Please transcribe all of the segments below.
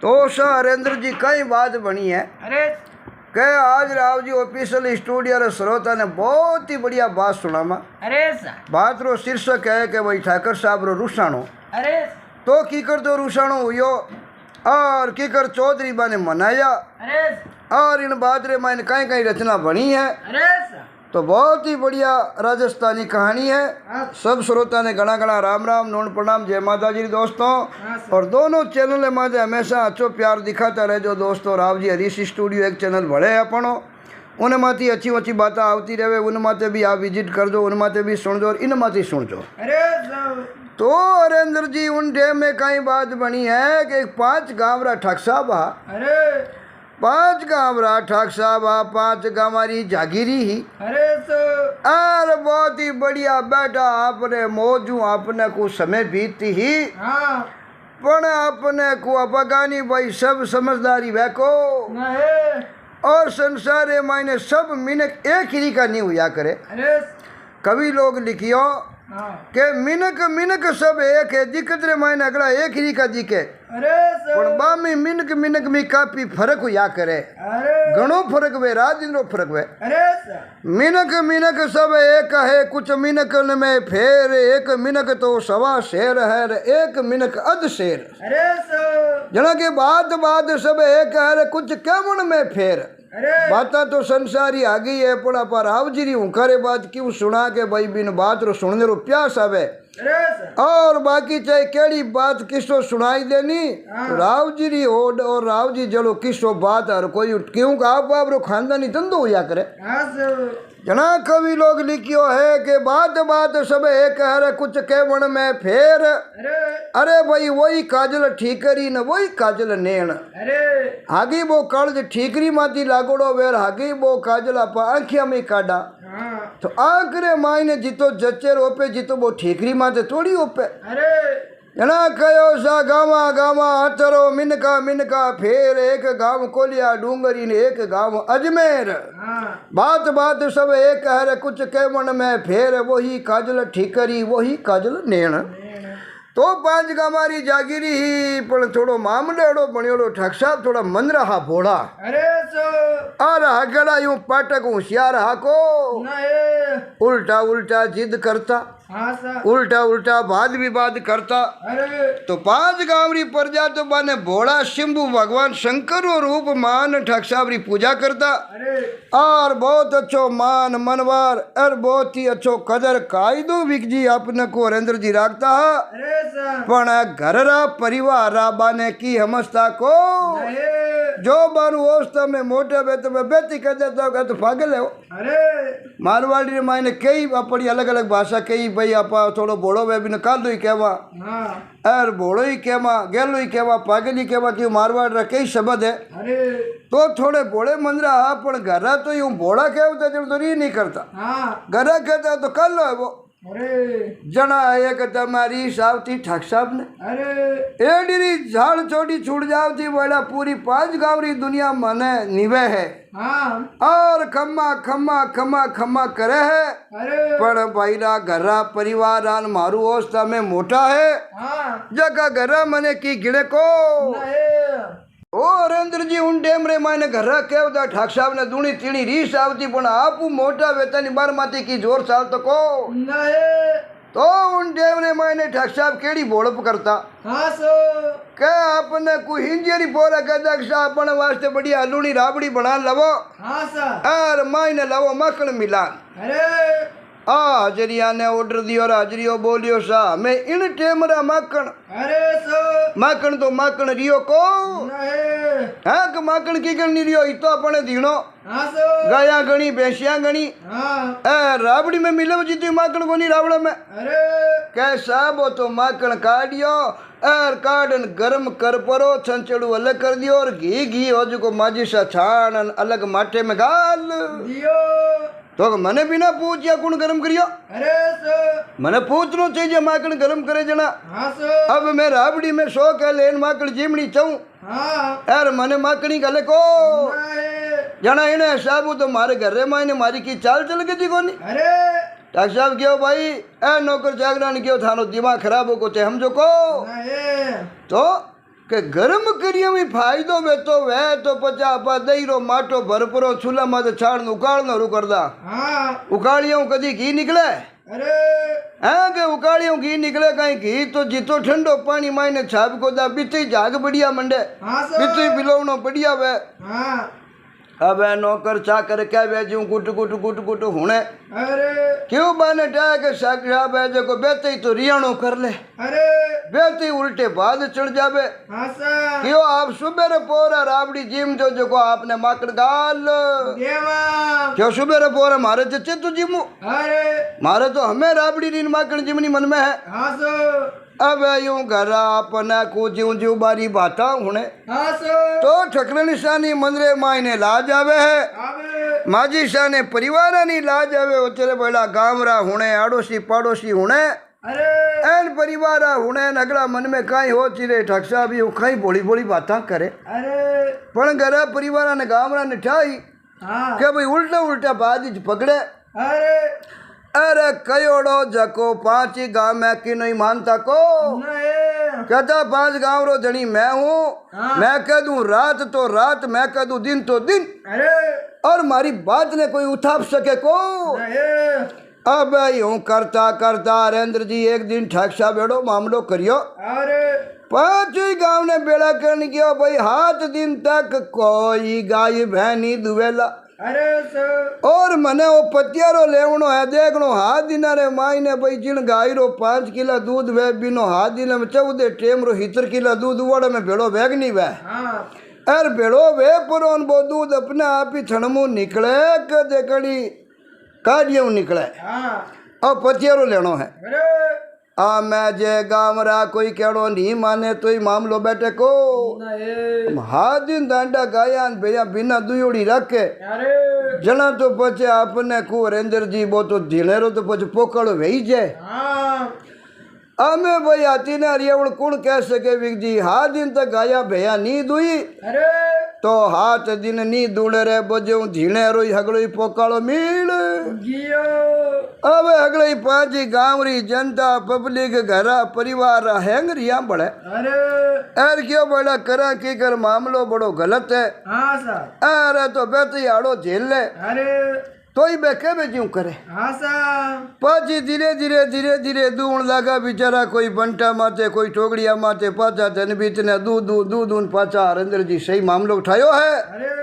तो सर हरेंद्र जी कई बात बनी है। अरे के आज राव जी ऑफिशियल स्टूडियो रे श्रोता ने बहुत ही बढ़िया बात सुना मा। अरे सा बात रो शीर्षक है कि भाई ठाकर साहब रो रुसाणो अरे तो कीकर तो रुसाणो हुयो और कीकर चौधरी बा ने मनाया अरे और इन बात रे मायने कई कई रचना बनी है। अरे सा तो बहुत ही बढ़िया राजस्थानी कहानी है। सब श्रोता ने घना घना राम राम नोन प्रणाम जय माता जी दोस्तों। और दोनों चैनल माते हमेशा अच्छो प्यार दिखाता रहे जो दोस्तों। राव जी हरीश स्टूडियो एक चैनल बढ़े अपनो उन माती अच्छी अच्छी बातें आती रहे उन माते भी आप विजिट कर दो उन माते भी सुन दो और इन माती सुन दो। अरे तो हरेंद्र जी उन डैम में कई बात बनी है कि 5 गाँव रा ठग साहब अरे 5 गाँव रा ठग साहब 5 गाँवारी जागीरी ही अरे तो और बहुत ही बढ़िया बैठा आपने मौजू आपने को समय बीतती ही हाँ पण आपने को अपगानी भाई सब समझदारी वैको नहीं और संसार मायने सब मिनक एक ही का नहीं हुआ करे। अरे कवि लोग लिखियो हाँ के मिनक मिनक सब एक है दिक्कत रे मायने अगला एक ही का दिखे अरे पण बामी मिनक मिनक में काफी फर्क हुआ करे। अरे घणो फर्क वे राजिंद्रो फर्क वे अरे सा मिनक मिनक सब एक है कुछ मिनक में फेर एक मिनक तो सवा शेर है एक मिनक अध शेर अरे सा जना के बाद बाद सब एक है कुछ केवण में फेर अरे बाता तो संसारी आ गई है पण पर आवजीरी हूँ करे बात क्यों सुना के भाई बिन बात रो सुनने रो प्यास आवे अरे सा और बाकी चाहे केड़ी बात किसो सुनाई देनी तो राव जी री ओड और राव जी जलो किसो बात हर कोई क्यों का आप रो खानदानी धंधो हुआ करे। हाँ सा जना कवि लोग लिखियो है कि बात बात सब एक है कुछ केवण में फेर अरे अरे भाई वही काजल ठीकरी न वही काजल नेण अरे हागी वो काज ठीकरी माती लागोड़ो वेर हागी वो काजल आप आंखिया में काढ़ा हाँ तो आंकरे मायने जितो जच्चेर ओपे जितो वो ठीकरी माते थोड़ी ओपे अरे जना कयो सा गावा गावा हथरो मिनका मिनका फेर एक गांव कोलिया डूंगरी ने एक गांव अजमेर हाँ बात बात सब एक है कुछ केवण में फेर वही काजल ठीकरी वही काजल नेण तो 5 गामारी जागीरी ही पण थोड़ो मामलेड़ो बणियोड़ो ठग साहब थोड़ा मन रहा भोड़ा अरे सो और हगड़ा यूं पाटक होशियार हाको नहीं उल्टा उल्टा जिद करता हाँ सा उल्टा उल्टा वाद विवाद करता। अरे तो 5 गांवरी प्रजा तो बाने भोड़ा शिंभु भगवान शंकर रो रूप मान ठग साहब री पूजा करता अरे और बहुत अच्छो मान मनवार और बहुत ही अच्छो कदर कायदो विकजी अपने को हरेंद्र जी राखता अरे सा पण घर रा परिवार रा बाने की हमस्ता को नहीं जो बारू ओस्ता में मोटे बे तो बेटी कह देता होगा तो पागल है वो। अरे मारवाड़ी रे मायने कई अपनी अलग अलग भाषा कई भाई आप थोड़ो भोड़ो वे भी निकाल दो ही कहवा हाँ और भोड़ो ही कहवा गेलो ही कहवा पागल ही कहवा कि मारवाड़ रा कई शब्द है अरे तो थोड़े भोड़े मंदरा हाँ पण घरा तो यूं भोड़ा कहता जब तो री नहीं करता हाँ घरा कहता तो कर लो है वो अरे जना एक तमारी सावती ठग साहब ने अरे एडरी झाड़ छोटी छूट जावती बोला पूरी 5 गावरी दुनिया मने निवे है हाँ और खम्मा खम्मा खम्मा खम्मा करे है अरे पण भाईरा घरा परिवार आन मारू ओस्ता में मोटा है हाँ जगह घरा मने की गिड़े को नहीं ओ हरेंद्र जी उन टेम रे मायने घरा केवता ठाक साहब ने दूनी तीनी रीस आवती पण आपू मोटा वेतनी बार माती की जोर चाल तो को नहीं तो उन टेम रे मायने ठाक साहब केड़ी भोड़प करता हाँ सो के आपने कोई हिंजेरी पोरा कहता कि अपने वास्ते बढ़िया लूणी राबड़ी बना लवो हाँ सा और मायने लवो मक्खन मिलान अरे हाजरिया ने ऑर्डर दियो और हाजरियो बोलियो सा मैं इन टेमरा माखण अरे सो माखण तो माखण रियो को नहीं हाँ कि माखण की गणी रियो ई तो अपने दीनो हाँ सो गाया गणी भैंसिया गणी हाँ राबड़ी में मिले जीती माखण कोनी राबड़ा में अरे कैसा वो तो माखण काटियो और काटन गरम कर परो छंचड़ू अलग कर दियो और घी घी हो जो माजी सा छान अलग माटे में गाल दियो तो मने बिना पूछया कौन गरम करियो अरे सो मने पूछनो चाहिए माखण गरम करे जना। हाँ सो अब मैं राबड़ी में शौक है लेन माखण जीमनी चाहूं हाँ यार मने माखणी गले को नहीं जना इन्हें साबू तो मारे घर रे मायने मारी की चाल चल गई थी कोनी। अरे डॉक्टर साहब क्यों भाई ए नौकर जागरण क्यों थानो दिमाग खराब हो को चे हम जो को नहीं तो કે ગરમ કરીએ ફાયદો વેતો વે તો પછી આપા દઈરો માટો ભરપરો ચૂલામાં તો છાણ ઉકાળનો રૂ કરતા हाँ ઉકાળીએ કદી ઘી નીકળે अरे हाँ કે ઉકાળીએ ઘી નીકળે કઈ ઘી તો જીતો ઠંડો પાણી માઈને છાપકો દા બીતી જાગ બઢિયા મંડે हाँ सर બીતી બિલોવનો બઢિયા વે हाँ હવે નોકર ચાકર ક્યાં વેજ્યું કુટ કુટ કુટ કુટ હુણે अरे क्यों बाने टाया के साकरा बेजे को बेते तो रियाणो कर ले अरे बेते उल्टे बाद चढ़ जावे हाँ सर क्यों आप सुबेरे पोरा राबड़ी जिम जो को आपने माकड़ गाल देवा क्यों सुबेरे पोरा मारे जच्चे तो जिमू अरे मारे तो हमें राबड़ी रीन माकड़ जिमनी मन में है हाँ सर अब यूं घर अपना को ज्यूं ज्यूं बारी बाता हुने हाँ सर तो ठकरनी शानी मंदरे मायने लाज आवे है आवे माजी शाने परिवारानी लाज आवे ओचरे बड़ा गामरा हुणे आड़ोसी पाड़ोसी हुणे अरे एन परिवार हुणे अगला मन में काई हो चिरे ठकसा भी खाई बोली बोली बातें करे अरे पण घर परिवार ने गामरा ने ठाई हाँ के भाई उल्टा उल्टा बाजी पकड़े अरे अरे कयोड़ो जको 5 गांव में की नहीं मानता को नहीं कहता 5 गांव रो जनी मैं हूँ हाँ। मैं कह दूं रात तो रात मैं कह दूं दिन तो दिन अरे और मारी बात ने कोई उठाप सके को नहीं अब यूं करता करता हरेंद्र जी एक दिन ठाकसा बेड़ो मामलो करियो अरे 5 गांव ने बेड़ा करने गयो भाई 7 दिन तक कोई गाय भैनी दुवेला अरे सर और मने वो पतियारो लेवनो है देखनो हाथ दिना रे माई ने भाई जिन गाय रो 5 किला दूध वे बिनो हाथ दिन में 14 टेम रो 70 किला दूध वड़ में भेड़ो वेग नहीं वे हाँ अर भेड़ो वे पुरोन वो दूध अपने आप ही छणमू निकले के देखड़ी काडियों निकले हाँ और पतियारो लेनो है अरे आ मैं जे गामरा कोई केड़ो नहीं माने तो ही मामलो बैठे को नहीं हाथ दिन दांडा गाया न भैया बिना दुयोड़ी रखे अरे जना तो पचे आपने को रेंजर जी वो तो ढीलेरो तो पचे पोकड़ो वही जाए हाँ आमे भाई आती ने अरियावड़ कौन कह सके विक जी हाथ दिन तक गाया भैया नी दुई अरे तो हाथ दिन नी दूड़े रे बजे झीणे रोई हगड़ोई पोकाड़ो मील जियो अब हगड़ोई 5 गांव री जनता पब्लिक घरा परिवार हैंगरिया बड़े अरे एर क्यों बड़ा करा की कर मामलो बड़ो गलत है हाँ सर अरे तो बेटी आड़ो झेल ले अरे तो ही बेके में क्यों करे हाँ सर पाची धीरे धीरे धीरे धीरे दूण लगा बेचारा कोई बंटा माथे कोई टोगड़िया माथे पाचा तेन बीच ने दूध पाचा हरेंद्र जी सही मामलो उठायो है अरे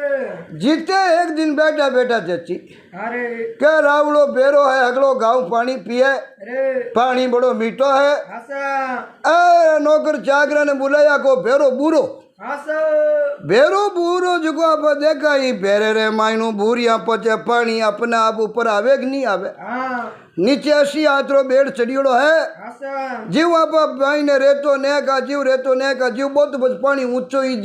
जीते एक दिन बैठा बैठा चची अरे के रावड़ो बेरो है अगलो गाँव पानी पिए अरे पानी बड़ो मीठो है हाँ सर ए नौकर चाकरा ने बुलाया को बेरो बूरो हाँ सर बेरो बूरो जो आप देखा ही बेरे रे मायनो बूरिया पचे पानी अपने आप ऊपर आवे कि नहीं आवे हाँ नीचे 80 आतरो बेड़ चढ़ियोड़ो है हाँ सर जीव आप भाई ने रेतो ने का जीव बहुत बस पानी ऊंचो ही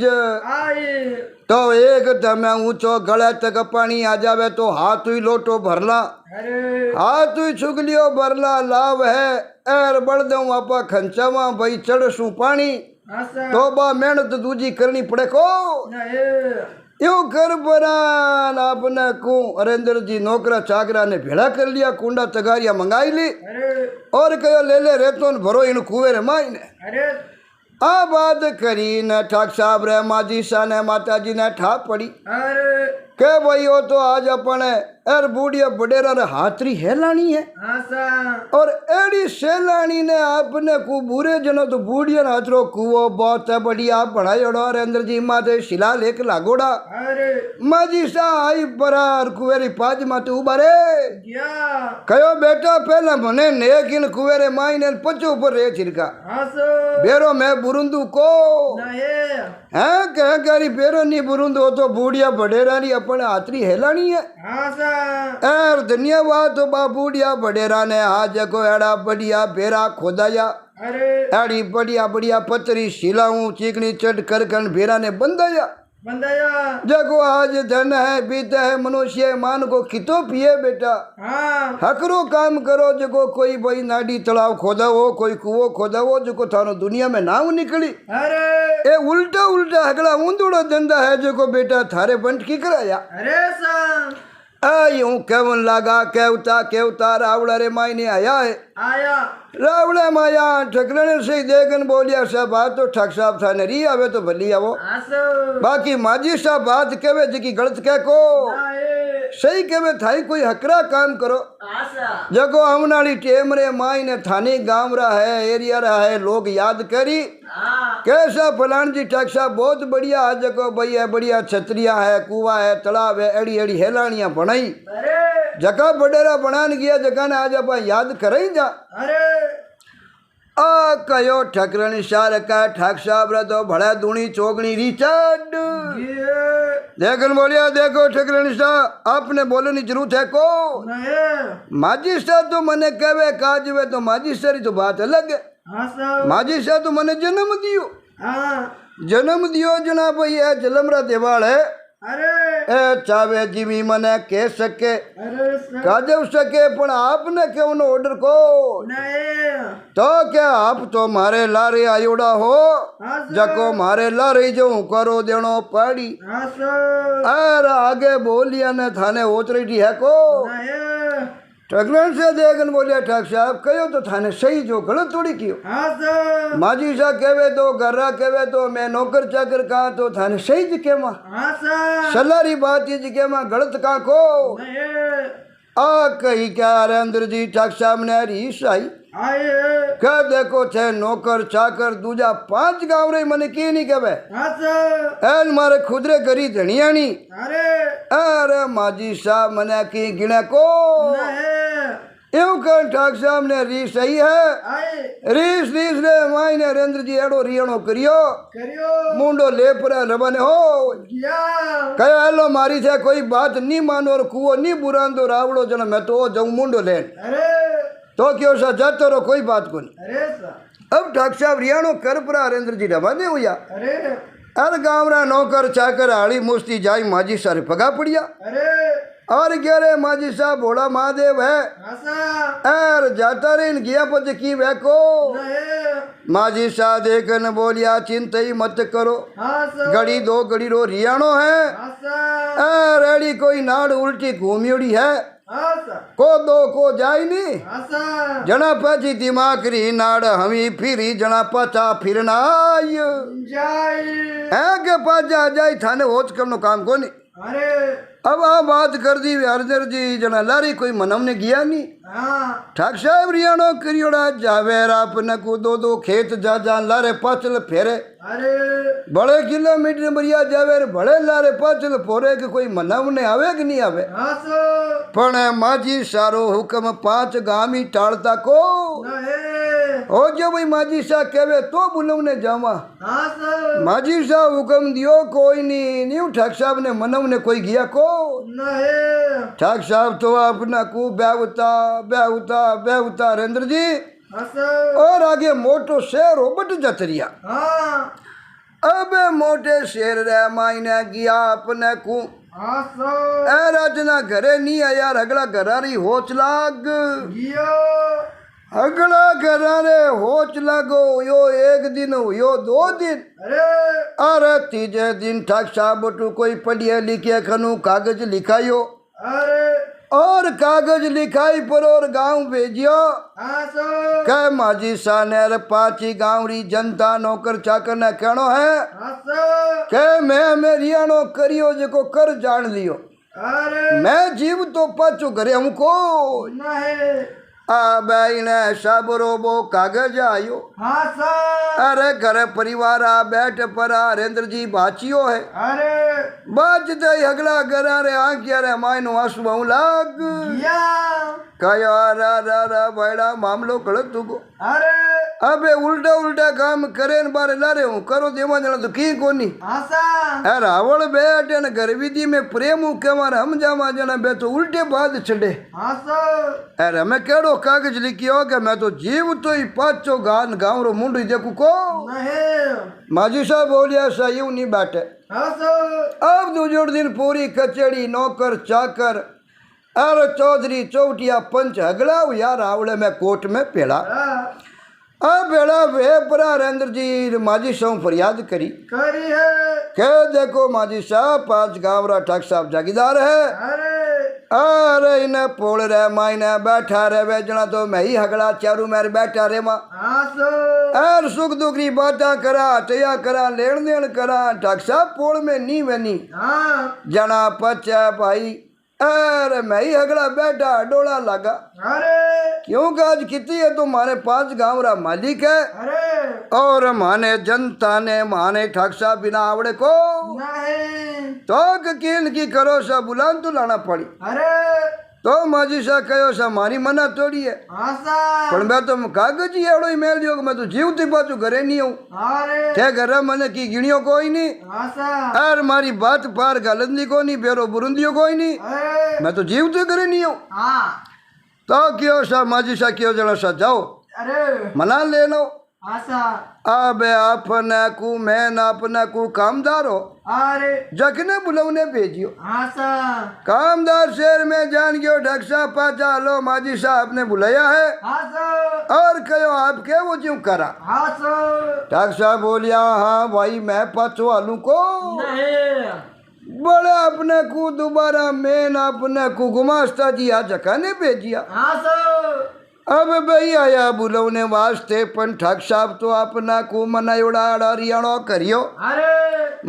आई तो एक दमे ऊंचो गले तक पानी आ जावे तो हाथ ही लोटो भरला अरे हाथ ही छुगलियो भरला लाभ है एर बढ़ दऊं आपा खंचावा भाई चढ़सू पानी हाँ सर तो बा मेहनत दूजी करनी पड़े को नहीं यूं कर बरान आपने को हरेंद्र जी नौकरा चाकरा ने भेड़ा कर लिया कुंडा तगारिया मंगाई ली अरे और कहो ले ले रेतो न भरो इन कुएं माई ने अरे आ बात करी न ठाक साहब रे माजी सा ने माता जी ने ठा पड़ी अरे के भाई वो तो आज अपने एर बूढ़िया बडेरा रे हाथरी हेलानी है हाँ सर और एड़ी सेलानी ने आपने को बुरे जनो तो बूढ़िया हाथरो कुओ बहुत बढ़िया बनायोड़ो हरेंद्र जी माते शिला लेख लागोड़ा अरे माजी सा आई बरार कुवेरी पाज माते उबारे क्या कहो बेटा पहला मने नेकिन कुवेरे माई ने पचो ऊपर रे छिड़का हाँ सर बेरो मैं बुरुंदू को नहीं है कह करी बेरो नहीं बुरुंदू तो बूढ़िया बडेरा री अपने हाथरी हेलानी है हाँ सर एर धन्यवाद तो बा बूढ़िया बडेरा ने आज को एड़ा बढ़िया बेरा खोदाया अरे एड़ी बढ़िया बढ़िया पतरी शिलाऊं चिकनी चट कर बेरा ने बंधाया बंदाया जगो आज धन है बीत है मनुष्य मान को खितो पिए बेटा हाँ हकरो काम करो जगो कोई भाई नाडी तालाब खोदावो कोई कुओं खोदावो जको थारो दुनिया में नाव निकली अरे ए उल्टा उल्टा हगड़ा ऊंधड़ो धंधा है जको बेटा थारे बंट की कराया अरे सर यूं केवन लगा केवता रावड़ा रे मायने आया है आया रावड़ा माया ठकरने से देखन बोलिया साहब बात तो ठक साहब था नरी आवे तो भली आवो आसो बाकी माजी साहब बात केवे जी गलत कह को आए सही केवे थाई कोई हकरा काम करो आसा जगो हमनाली टेम रे मायने थाने गांव रा है एरिया रा है लोग याद करी हाँ कैसा फलान जी टक्सा बहुत बढ़िया आज जगो भाई है बढ़िया छतरिया है कुआ है तालाब है एड़ी एड़ी हेलानियां बनाई अरे जगह बडेरा बनान गया जगह ने आज अपन याद करई जा अरे आ कयो ठकरन शार का ठाक साहब रे तो भड़ा दूनी चौगनी रिचर्ड ये देखन बोलिया देखो ठकरन शाह आपने बोलने की जरूरत है को नहीं माजी साहब तो मने कहवे काज वे तो माजी सरी तो बात अलग है आसो माजी साहब तो मने जन्म दियो हाँ जन्म दियो जना भाई है जलमरा देवाल है अरे ए चावे जीवी मने कह सके अरे काजव सके पण आपने क्यों न ऑर्डर को नहीं तो क्या आप तो मारे लारे आयोड़ा हो आसो जको मारे लारे जो करो देनो पड़ी आसो अरे आगे बोलिया ने थाने ओतरी है को नहीं ठगरन से देखन बोलिया ठाक साहब कहो तो थाने सही जो गलत थोड़ी कियो आसो माजी साहब कहवे तो गर्रा कहवे तो मैं नौकर चाकर कहा तो थाने सही जी के मां आसा सलारी बात ये जी के मां गलत कहा को नहीं आ कही क्या रे अंदर जी ठाक साहब ने रीस आई आए कह देखो थे नौकर चाकर दूजा 5 गांव रे मने की नहीं कहवे आसो एन मारे खुदरे गरी धनियानी अरे अरे माजी साहब मने की गिने को नहीं यूं कर ठाक साहब ने रीस सही है आए रीस रे माई ने नरेंद्र जी एड़ो रियणो करियो करियो मुंडो ले पर रबने हो किया कहो हेलो मारी थे कोई बात नहीं मानो और कुओ नहीं बुरांदो रावड़ो जन मैं तो जाऊं मुंडो लेन अरे तो क्यों सा जातो रो कोई बात को नहीं अरे सा अब ठाक साहब रियाणो कर पर नरेंद्र जी रवाने हुआ अरे अर गावरा नौकर चाकर हाड़ी मुस्ती जाई माजी सारे पगा पड़िया अरे और क्या रे माजी साहब भोला महादेव है आसा अर जाता रे गया पद की वह को नहीं माजी साहब देखन बोलिया चिंता ही मत करो आसो गड़ी दो गड़ी रो रियाणो है आसा रेडी कोई नाड़ उल्टी घूमियोड़ी है आसा को दो को जाई नहीं आसा जना पची दिमाग री नाड़ हमी फिरी जना पचा फिरना आई जाई है के पाचा जाई थाने होच करनो काम को नहीं अरे अब आ बात कर दी हरदर जी जना लारी कोई मनम ने गया नहीं हाँ ठाक साहब रियाणो करियोड़ा जावेर आपने को दो खेत जा लारे पाचल फेरे अरे बड़े किलोमीटर बढ़िया जावे बड़े लारे पाचल फोरे के कोई मनव ने आवे कि नहीं आवे आसो पण माजी सारो हुक्म 5 गामी टालता को नहीं हो जो भाई माजी सा कहवे तो बुलव ने जावा आसो माजी सा हुक्म दियो कोई नहीं ठाक साहब ने मनव ने कोई गया को नहीं ठाक साहब तो अपना को बेउता रेंद्र जी आसो और आगे मोटो शेर हो बट जतरिया हाँ अब मोटे शेर रे मायने गया अपने को आसो ए राजना घरे नहीं आया अगला घरारी होच लाग गियो अगला घरारे होच लागो यो 1 दिन यो 2 दिन अरे अरे तीजे दिन ठाक साहब बटू कोई पढ़िए लिखे खनू कागज लिखायो अरे और कागज लिखाई पर और गांव भेजियो आसो कह माजी सानेर 5 गांव री जनता नौकर चाकर ने कहनो है आसो कह मैं रियाणो करियो जको कर जान लियो अरे मैं जीव तो पाचो घरे हमको नहीं आ बैने सबरो वो कागज आयो आसो अरे घर परिवार आ बैठ पर हरेंद्र जी बाचियो है अरे बाचते ही अगला घरा रे आंखिया रे मायनो आंसू लाग गिया कयो रा बड़ा मामलो गलत तुको अरे अबे उल्टा काम करे न बारे लारे हूँ करो देवा जना तो की कोनी आसा ए रावण बैठे न घर विधि में प्रेम के मारे हम जावा जना बे तो उल्टे बात चढ़े आसो अरे हमें केड़ो कागज लिखियो कि मैं तो जीव तो ही 5 गांव रो मुंडी देखू को नहीं माजी साहब बोलिया सा यूं नहीं बैठे आसो अब दूजोड़ दिन पूरी कचेड़ी नौकर चाकर अरे चौधरी चौटिया पंच हगड़ा यार आवड़े में कोर्ट में पेड़ा अब बेड़ा वे परा हरेंद्र जी माजी साहब फरियाद करी है कह देखो माजी साहब 5 गांव रा ठाक साहब जागीदार है अरे अरे इन्हें पोल रे मायने बैठा रे बेजना तो मैं ही हगड़ा चारू मेरे बैठा रे माँ हाँ सो अर सुख दुख की बातें करा तया करा लेन देन करा ढक्सा पोल में नी बनी हाँ जना पचा भाई अरे मैं ही हगड़ा बैठा डोला लगा अरे क्यों काज किती है तो मारे 5 गांव रा मालिक है अरे और माने जनता ने माने ठाकसा बिना आवड़े को नहीं तो वकील की करो सा बुलान तो लाना पड़ी अरे तो माजी सा कहो सा मारी मना तोड़ी है हाँ सा पण मैं तो कागज ही एवढो ही मेल दियो मैं तो जीवती पाछू घरे नहीं हूँ अरे थे घरे मने की गिणियो कोई नहीं हाँ सा अर मारी बात पार गलंदी को नहीं बेरो बुरुंदियो कोई नहीं अरे मैं तो जीवती घरे नहीं हूँ हाँ तो क्यों सा माजी सा क्यों जना सा जाओ अरे मना ले लो हाँ सा अबे अपने को मैं अपने को कामदार हो अरे जखने बुलवने भेजियो हाँ सा कामदार शहर में जान गयो ढक्सा पाचा लो माजी साहब ने बुलाया है हाँ सो और कहो आपके वो क्यों करा हाँ सो ढक्सा बोलिया हाँ भाई मैं पाछो आलू को नहीं बड़ा अपने को दोबारा मैं अपने को गुमास्ता जी आ जखाने भेजिया हाँ सो अब भाई आया बुलवने वास्ते पण ठाक साहब तो अपना को मनायोड़ा अड़ारियाणो करियो अरे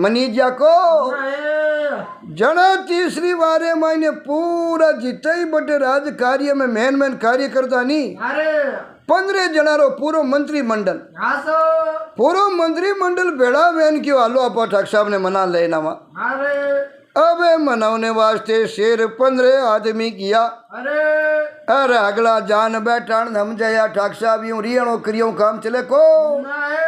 मनीजा को नहीं जना तीसरी बारे मैंने पूरा जितई बटे राज कार्य में मेन कार्य करता नहीं अरे 15 जनारो पूरो मंत्रिमंडल हाँ सो पूरो मंत्रिमंडल बेड़ा वेन क्यों आलो अपा ठाक साहब ने मना लेना वा अरे अब मनाने वास्ते शेर 15 आदमी किया अरे अरे अगला जान बैठान हम जया ठाक साहब यूं रियणो करियो काम चले को नहीं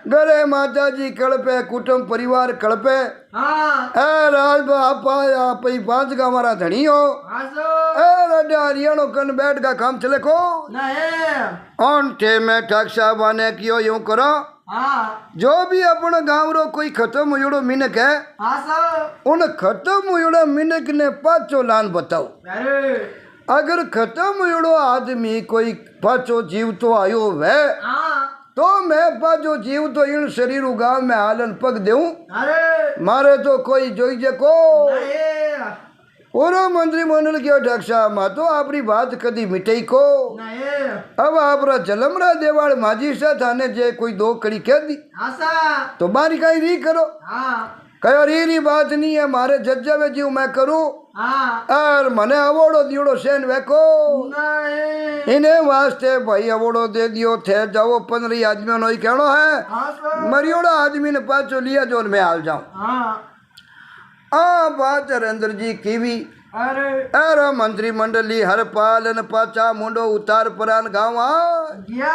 घरे माता जी कड़पे कुटुंब परिवार कड़पे हाँ राज आपा आप 5 का हमारा धनी हो हाँ सो रियणो कन बैठ का काम चले को नहीं ऑन टे में ठाक साहब आने कियो यूं करो हाँ जो भी अपना गाँव रो कोई खत्म हुयोड़ो मिनक है हाँ सो उन खत्म हुयोड़ा मिनक ने पाचो लान बताओ अरे अगर खत्म हुयोड़ो आदमी कोई पाचो जीव तो आयो वह हाँ तो मैं पाचो जीव तो इन शरीर गांव में हालन पग देऊं अरे मारे तो कोई जोई जे को नहीं पूरा मंत्रिमंडल की अध्यक्षा मा तो आपरी बात कदी मिटाई को नहीं अब आपरा जलमरा देवाड़ माजी सा थाने जे कोई 2 कड़ी कह दी हाँ सा तो बारी काई री करो हाँ कहो री बात नहीं है मारे जज्जा में जीव मैं करूं हाँ और मने अवोड़ो दियोड़ो सेन वेको नहीं इन्हें वास्ते भाई अवोड़ो दे दियो थे जाओ 15 आदमियों नो ही कहनो है हाँ सो मरियोड़ा आदमी ने पाछो लिया जो मैं हाल जाऊं हाँ बात हरेंद्र जी की भी अरे अरे मंत्रिमंडली हर पालन पाचा मुंडो उतार परान गाँव गया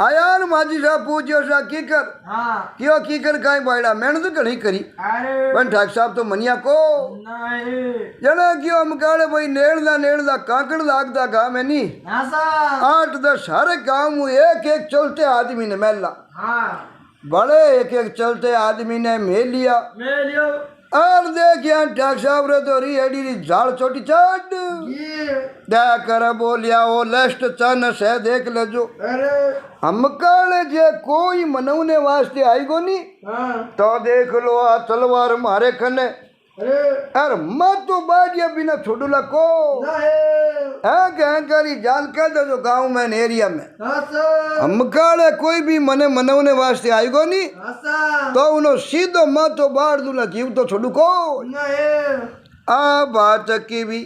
आयार माजी साहब पूछो सा की कर हाँ क्यों की कर काई बायड़ा मैंने तो घणी करी अरे पण ठाक साहब तो मनिया को नहीं जना क्यों हम काले भाई नेड़दा काकड़ लागदा गाँव में नहीं हाँ सा 8-10 सारे गाँव में एक चलते आदमी ने मेला हाँ बड़े एक चलते आदमी ने मेल लिया मैं लियो और देख यहाँ ठाक साहब रे तो री एडी री झाड़ छोटी चढ़ ये दे कर बोलिया वो लेस्ट चन से देख लेजो अरे हम काले जे कोई मनवने वास्ते आई गो नी हाँ तो देख लो आ तलवार मारे कने अरे अरे मत तो बाजिया बिना छोड़ूला को नहीं है कह करी जान कह दो जो गाँव में न एरिया में हाँ सा हम काले कोई भी मने मनवने वास्ते आई गो नी हाँ सा तो उन्हों सीधो मत तो बाढ़ दूला जीव तो छोड़ू को नहीं आ बात की भी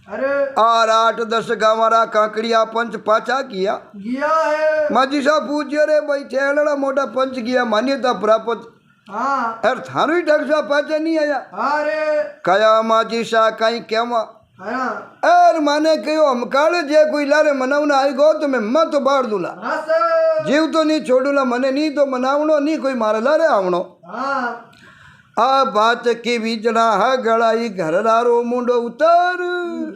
अरे और 8-10 गाँवरा काकड़िया पंच पाचा किया गया है माजी साहब पूछे रे भाई छेलड़ा मोटा पंच किया मान्यता प्राप्त हाँ यार थारू ही ढक सा पाचा नहीं आया अरे कया माजी सा कहीं केवा हाँ यार माने कहो हम काले जे कोई लारे मनावना आई गो तो मैं मत बाढ़ दूला हाँ सा जीव तो नहीं छोड़ूला मने नहीं तो मनावनो नहीं कोई मारे लारे आवनो हाँ आ बात की भी जना हा गड़ाई घर लारो मुंडो उतार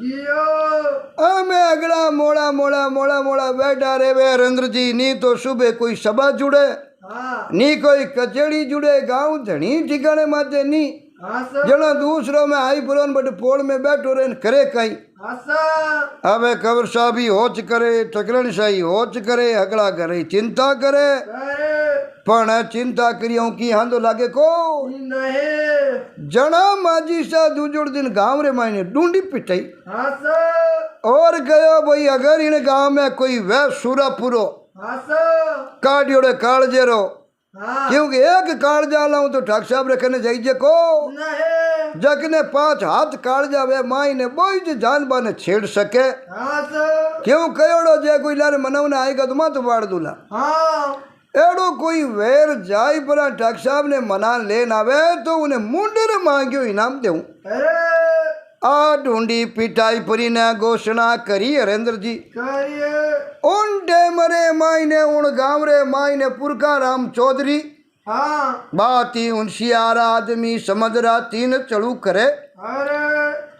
गया मैं अगला मोड़ा मोड़ा मोड़ा मोड़ा बैठा रे वे हरेंद्र जी नहीं तो सुबह कोई सभा जुड़े हाँ नी कोई कचेड़ी जुड़े गाँव धनी ठिकाने माते नी हाँ सा जना दूसरों में आई पुरान बट पोल में बैठो रे करे कहीं हाँ सा अबे कबर साहबी होच करे टकरण शाही होच करे अगला करे चिंता करे अरे पण चिंता करियो की हांदो लागे को नहीं जना माजी सा दूजोड़ दिन गांव रे मायने ढूंढी पिटाई हाँ सर और गया भाई अगर इन गांव में कोई वह सूरापुरो हाँ सर काटियोड़े कालजेरो हाँ क्योंकि एक कालजा लाऊं तो ठाक साहब रखने जाइए को नहीं जगने 5 हाथ कालजा वे माई ने बोई जो जान बाने छेड़ सके हाँ सर क्यों कयोड़ो जे कोई लारे मनवने आएगा तो मत बाड़ दूला हाँ एड़ो कोई वेर जाई पर ठाक साहब ने मना लेन आवे तो उन्हें मुंडे मांगियो इनाम देऊं अरे आ ढूंढी पिटाई परी ने घोषणा करी हरेंद्र जी करिए उन डेमरे मायने उन गांव रे मायने पुरका राम चौधरी हाँ बात ही होशियार आदमी समझ रहा 3 चढ़ू करे अरे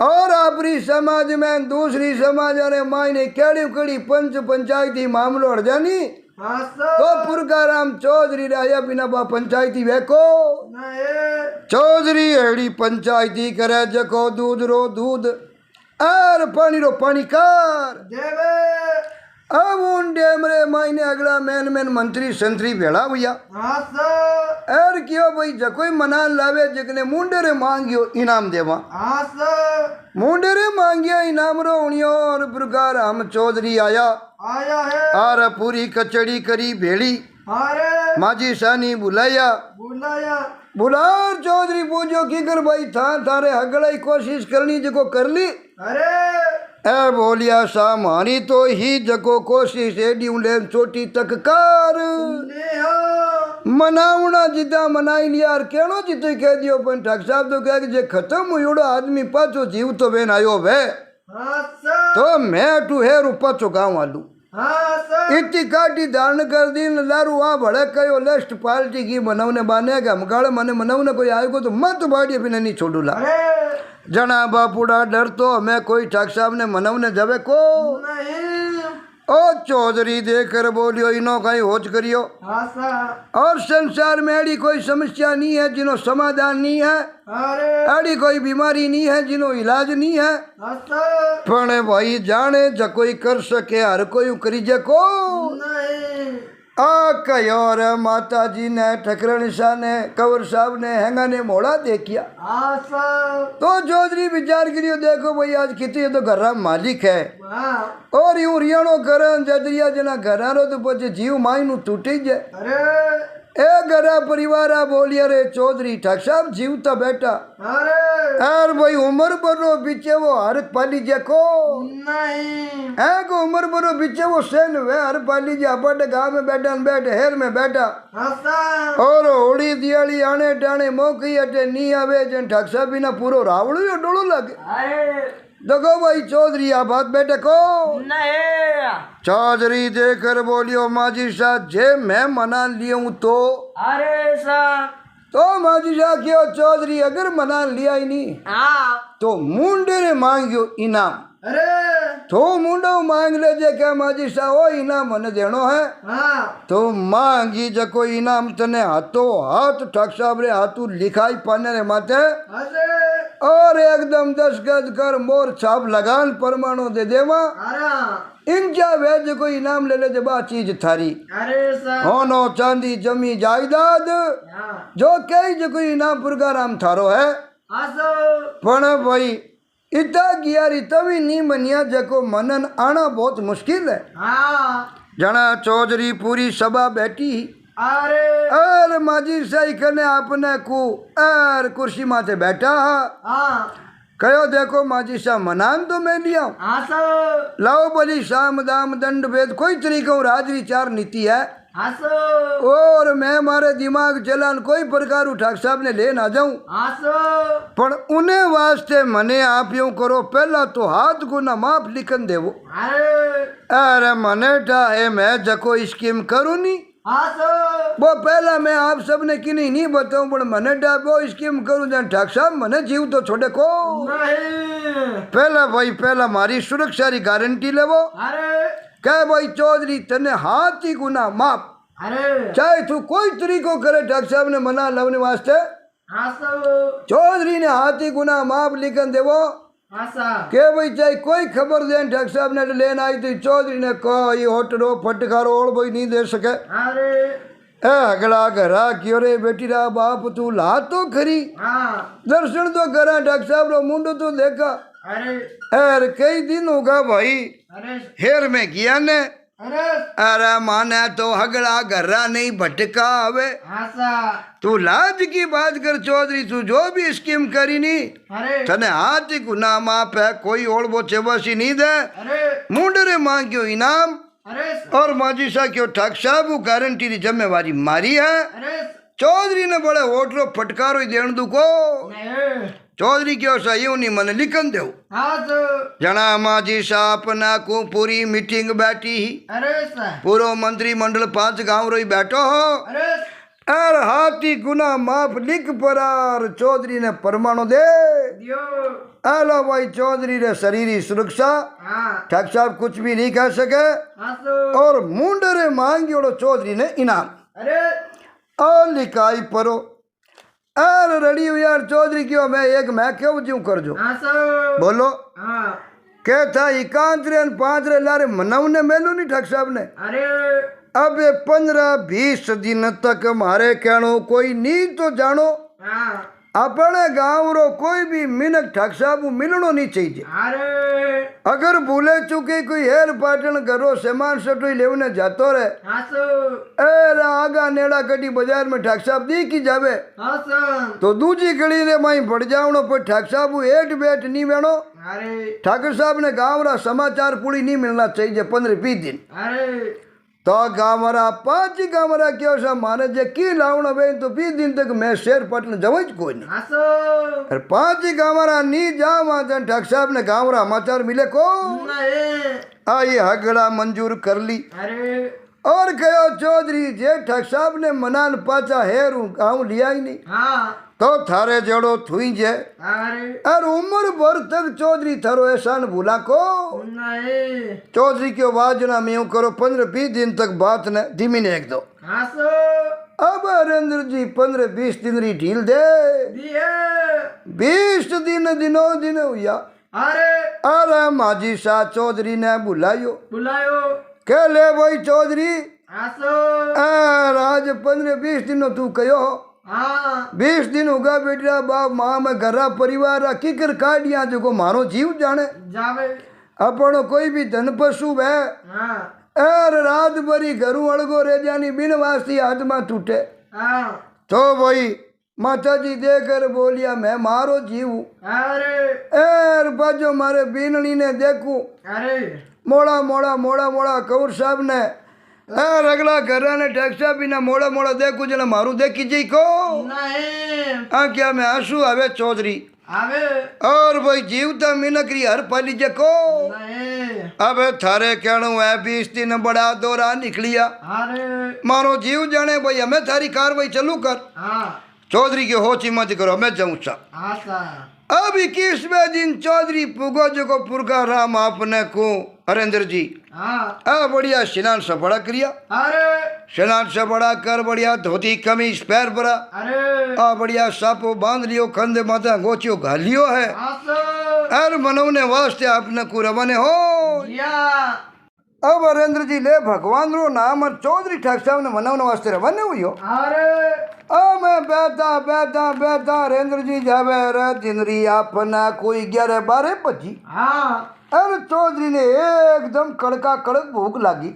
और अपनी समाज में दूसरी समाज रे मायने केड़ी केड़ी पंच पंचायती मामलो हड़ जानी हाँ तो सर पुरका राम चौधरी राया बिना बा पंचायती वेको नहीं चौधरी हेड़ी पंचायती करे जको दूध रो दूध और पानी रो पानी कर देवे अब उन डेमरे मायने अगला मेन मंत्री संतरी भेड़ा भैया हाँ सर और क्यों भाई जकोई मनान लावे जगने मुंडे रे मांगियो इनाम देवा हाँ सर मुंडे रे मांगिया इनाम रो उनियो और प्रकार हम चौधरी आया आया है और पूरी कचड़ी करी भेड़ी अरे माजी सानी बुलाया बुलाया बुलार चौधरी पूछो की कर भाई था थारे हगड़ाई कोशिश करनी जको कर ली अरे ए बोलिया सा मारी तो ही जको कोशिश एडी ले चोटी तक कर नेहा मनावना जिदा मनाई लिया और केनो जिते कह दियो पण ठाक साहब तो कह जे खत्म हुयोड़ो आदमी पाछो जीव तो बेन आयो वे हाँ सर तो मैं टू है रूपा चुकाऊं आलू हाँ सर इतनी काटी धारण कर दी लारू वहाँ भड़क कयो लेस्ट पार्टी की मनवने बाने का मगाड़े मने मनवने कोई आएगो तो मत बाड़ी बिना नहीं छोड़ूला अरे जना बापूड़ा डर तो हमें कोई ठाक साहब ने मनवने जावे को नहीं ओ चौधरी देकर बोलियो इनो कहीं होच करियो हाँ सर और संसार में ऐसी कोई समस्या नहीं है जिनो समाधान नहीं है अरे ऐसी कोई बीमारी नहीं है जिनो इलाज नहीं है हाँ सर पण भाई जाने जो कोई कर सके हर कोई करी जको नहीं आ कयो रे माता जी ने ठकरण शाह ने कंवर साहब ने हैंगा ने मोड़ा देखिया हाँ सर तो चौधरी विचार करियो देखो भाई आज कितनी तो घर मालिक है हाँ और यूं रियाणो करन जदरिया जना घरारो तो पछे जीव माई नु टूटी जाए अरे ए घरा परिवार बोलिया रे चौधरी ठाक साहब जीवता बेटा अरे यार भाई उम्र बरो बीचे वो हर पाली जको नहीं है को उम्र बरो बीचे वो सेन वे हर पाली जा बड़े गांव में बैठा न बैठे हेर में बैठा हाँ सर और होली दियाली आने टाणे मौकी अटे नी आवे जन ठाक साहब बिना पूरो रावड़ो यो डोलो लगे अरे देखो भाई चौधरी आ बात बेटे को नहीं चौधरी देकर बोलियो माजी साहब जे मैं मना लिया तो अरे सर तो माजी साहब क्यों चौधरी अगर मना लिया ही नहीं हाँ तो मुंडे ने मांगियो इनाम अरे तो मुंडो मांग ले जे क्या माजी साहब ओ इनाम मने देनो है हाँ तो मांगी जको इनाम तने हाथों हाथ ठाक साहब रे हाथू लिखाई पाने रे माथे अरे और एकदम दस्तखत कर मोर छाप लगान परमाणु दे देवा अरे इंजा वेज को इनाम ले ले जबा चीज थारी अरे सर होनो चांदी जमी जायदाद हाँ जो कई जो कोई इनाम पुरगाराम थारो है हाँ सर पण भाई इतना गियारी तभी नहीं बनिया जको मनन आना बहुत मुश्किल है हाँ जना चौधरी पूरी सभा बैठी अरे और माजी सही कने आपने को और कुर्सी माथे बैठा हाँ कहो देखो माजी साहब मनान तो मैं लिया हाँ सर लाओ बली शाम दाम दंड भेद कोई तरीका राज विचार नीति है हाँ सर और मैं मारे दिमाग चलान कोई प्रकार ठाक साहब ने ले ना जाऊं हाँ सर पर उन्हें वास्ते मने आप यूं करो पहला तो हाथ गुना माफ लिखन देवो अरे अरे मने है मैं जको स्कीम करूं नहीं हाँ सर वो पहला मैं आप सबने की नहीं बताऊं पर मने वो स्कीम करूं जन ठाक साहब मने जीव तो छोड़े को नहीं पहला भाई पहला मारी सुरक्षा री गारंटी लेवो अरे कह भाई चौधरी तने हाथ ही गुना माफ अरे चाहे तू कोई तरीको करे ठाक साहब ने मना लावने वास्ते हाँ सर चौधरी ने हाथ ही गुना माफ लिखन देवो हाँ सर के भाई चाहे कोई खबर देन ठाक साहब ने लेन आई तो चौधरी ने कहो ये होटलो फटकारो और भाई नहीं दे सके अरे ए अगला घरा क्यों रे बेटी रा बाप तू ला तो खरी हाँ दर्शन तो करा डॉक्टर साहब रो मुंडो तो देखा अरे यार कई दिन होगा भाई अरे हेर में किया ने अरे अरे माने तो हगड़ा घरा नहीं भटका हवे आशा तू लाज की बात कर चौधरी तू जो भी स्कीम करी नी अरे तने हाथ ही गुना माप है कोई ओढ़ वो चेबसी नहीं दे अरे मुंडरे मांग्यो इनाम अरे और माजी सा क्यों ठाक साहब गारंटी की जिम्मेवारी मारी है अरे चौधरी ने बड़े होटलो फटकारो ही देण दू को नहीं चौधरी क्यों सा यूं नहीं मन लिखन दो हाँ तो जना माजी सा अपना को पूरी मीटिंग बैठी ही अरे सा पूरो मंत्रिमंडल 5 गांव रोई बैठो हो अरे अर हाथी गुना माफ लिख परार चौधरी ने परमाणु दे दियो हेलो भाई चौधरी रे शरीरी सुरक्षा हाँ ठाक साहब कुछ भी नहीं कह सके हाँ तो और मुंडरे मांगियोड़ो चौधरी ने इनाम अरे और लिखाई परो अरे रड़ी हुई यार चौधरी क्यों मैं क्यों ज्यों कर जो हाँ सो बोलो हाँ क्या था इकांत रे 5 रे लारे मनाव ने मेलू नहीं ठाक साहब ने अरे अब 15-20 दिन तक मारे कहनो कोई नी तो जानो हाँ अपने गांव रो कोई भी मिनक ठाक साहब मिलनो नहीं चाहिए अरे अगर भूले चुके कोई हेर पाटन करो सामान सटोई लेवने जातो रे हाँ सो ए आगा नेड़ा कटी बाजार में ठाक साहब दिखी जावे हाँ सो तो दूजी गली रे माई पड़ जावनो पर ठाक साहब एट बैठ नहीं वेणो अरे ठाकुर साहब ने गांव रा समाचार पूरी नहीं मिलना चाहिए 15-20 दिन अरे तो गांवरा 5 गांवरा क्यों सा माने जे की लावना बे तो 20 दिन तक मैं शेर पटन जवज कोई नहीं हाँ सो और 5 गांवरा नी जावा जन ठाक साहब ने गांवरा समाचार मिले को नहीं आई हगड़ा मंजूर कर ली अरे और कहो चौधरी जे ठाक साहब ने मनान पाचा हेर गाँव लिया ही नहीं हाँ तो थारे जड़ो थुई जे अरे और उम्र भर तक चौधरी थारो एहसान भूला को नहीं चौधरी क्यों वाजना में यूं करो 15-20 दिन तक बात ने धीमी ने एक दो हाँ सो अब हरेंद्र जी 15-20 दिन री ढील दे दिए 20 दिन हुआ अरे अरे माजी शाह चौधरी ने बुलायो बुलायो के ले भाई चौधरी हाँ सो आज 15-20 दिनों तू कहो हाँ 20 दिन होगा बेटा बाप माँ में घरा परिवार किकर काटिया जो मारो जीव जाने जावे अपनो कोई भी धन पशु है हाँ एर रात भरी घरू अड़गो रह जानी बिन वास्ती आत्मा टूटे हाँ तो भाई माता जी देकर बोलिया मैं मारो जीव अरे एर बाजो मारे बीननी ने देखू अरे मोड़ा कौर साहब ने एर अगला घरा ने टैक्सा बिना मोड़ा देखू जना मारू देखी जी को नहीं क्या मैं आंसू आवे चौधरी आवे और भाई जीवता मिनकरी हर पाली जको नहीं अब थारे कहणो है 20 दिन बड़ा दौरा निकलिया अरे मारो जीव जाने भाई हमें थारी कार्रवाई चालू कर हाँ चौधरी की होची मत करो मैं जाऊँ सा आशा अब 21वें दिन चौधरी पुगो जो पुरखा राम आपने को हरेंद्र जी हाँ बढ़िया स्नान से बड़ा क्रिया अरे स्नान से बड़ा कर बढ़िया धोती कमीज पैर परा अरे बढ़िया सापो बांध लियो कंधे माथा गोचियो घालियो है आशा अर मनोने वास्ते आपने को रवाने हो या अब हरेंद्र जी ले भगवान रो नाम और चौधरी ठाक साहब ने मनोने वास्ते रवाने हुई हो अरे मैं बैठा हरेंद्र जी जावे रे जिंदरी अपना कोई 11-12 बजी हाँ अरे चौधरी ने एकदम कड़का कड़क भूख लागी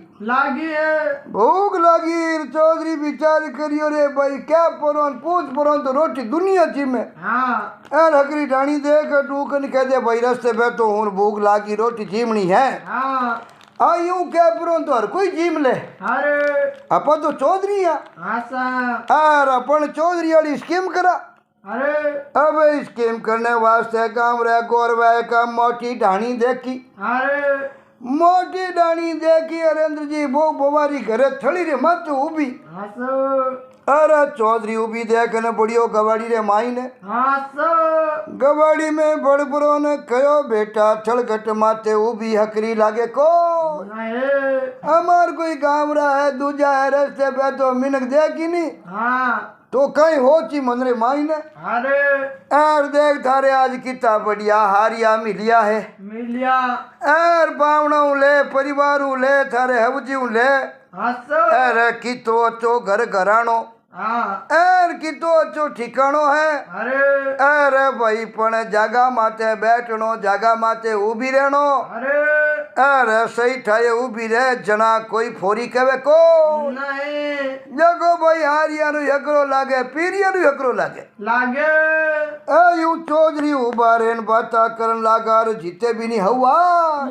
चौधरी विचार करियो रे भाई क्या परोन पूछ परोन तो रोटी दुनिया जी में हाँ अरे हकरी डाणी देख टूकन कह दे भाई रस्ते पे तो हूं भूख लागी रोटी जीमनी है हाँ यूं क्या परोन तो हर कोई जीम ले अरे अपन तो चौधरी है आशा और अपन चौधरी वाली स्कीम करा अरे अब स्कीम करने वास्ते काम रे गोरवा का मोटी डाणी देखी अरे मोटी डाणी देखी हरेंद्र जी वो बोवारी घरे थड़ी रे मत उभी आशा अरे चौधरी उभी देखने बढ़ियो गवाड़ी रे माई ने आशा गवाड़ी में बड़बड़ो ने कहो बेटा छड़गट माते उभी हकरी लागे को नहीं हमार कोई गामरा है दूजा है रस्ते पे तो मिनक देखी नहीं हाँ तो कहीं होची मन रे माई ने अरे एर देख थारे आज कितना बढ़िया हारिया मिलिया है मिलिया एर बावणा ले परिवार ले थारे हवजी ले हस एर कितो अचो घर घराणो हाँ एर कितो अचो ठिकाणो है अरे अरे भाई पण जागा माते बैठनो जागा माते उभी रहनो अरे अरे सही ठाए उभी रह जना कोई फोरी कहे को नहीं जगो भाई हारिया नु एकरो लागे पीरिया नु एकरो लागे लागे ए यू चौधरी उभा रेन बाता करन लागार जीते भी नहीं हवा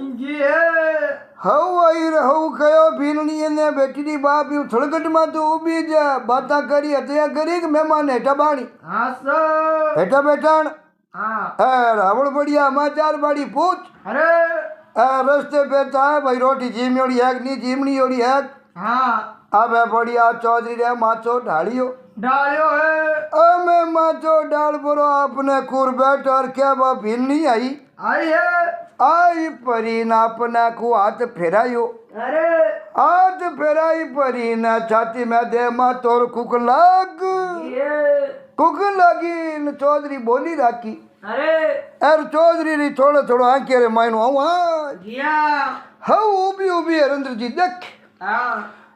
जी है हव आई रहू कयो भीलनी ने बेटी नी बाप यू थड़गट मा तो उभी जा बाता करी हत्या करी कि मेहमान हेठा बाणी हस हेठा बैठाण हाँ ए रावण बढ़िया समाचार बाड़ी पूछ अरे रस्ते पे था भाई रोटी जीमड़ी है नहीं जीमनी ओड़ी है हाँ अब बढ़िया चौधरी रे माचो ढालियो डालियो है मैं माचो डाल बोरो अपने कुर बैठ और क्या वो भील नहीं आई आई है आई परी ना अपना को हाथ फेरायो अरे हाथ फेराई परी ना छाती में दे मा तोर कुक लाग ये कुक लगी न चौधरी बोली राखी अरे अरे चौधरी री थोड़ो थोड़ो आंखे रे मायनो आवा जिया हव उभी उभी हरेंद्र जी देख हाँ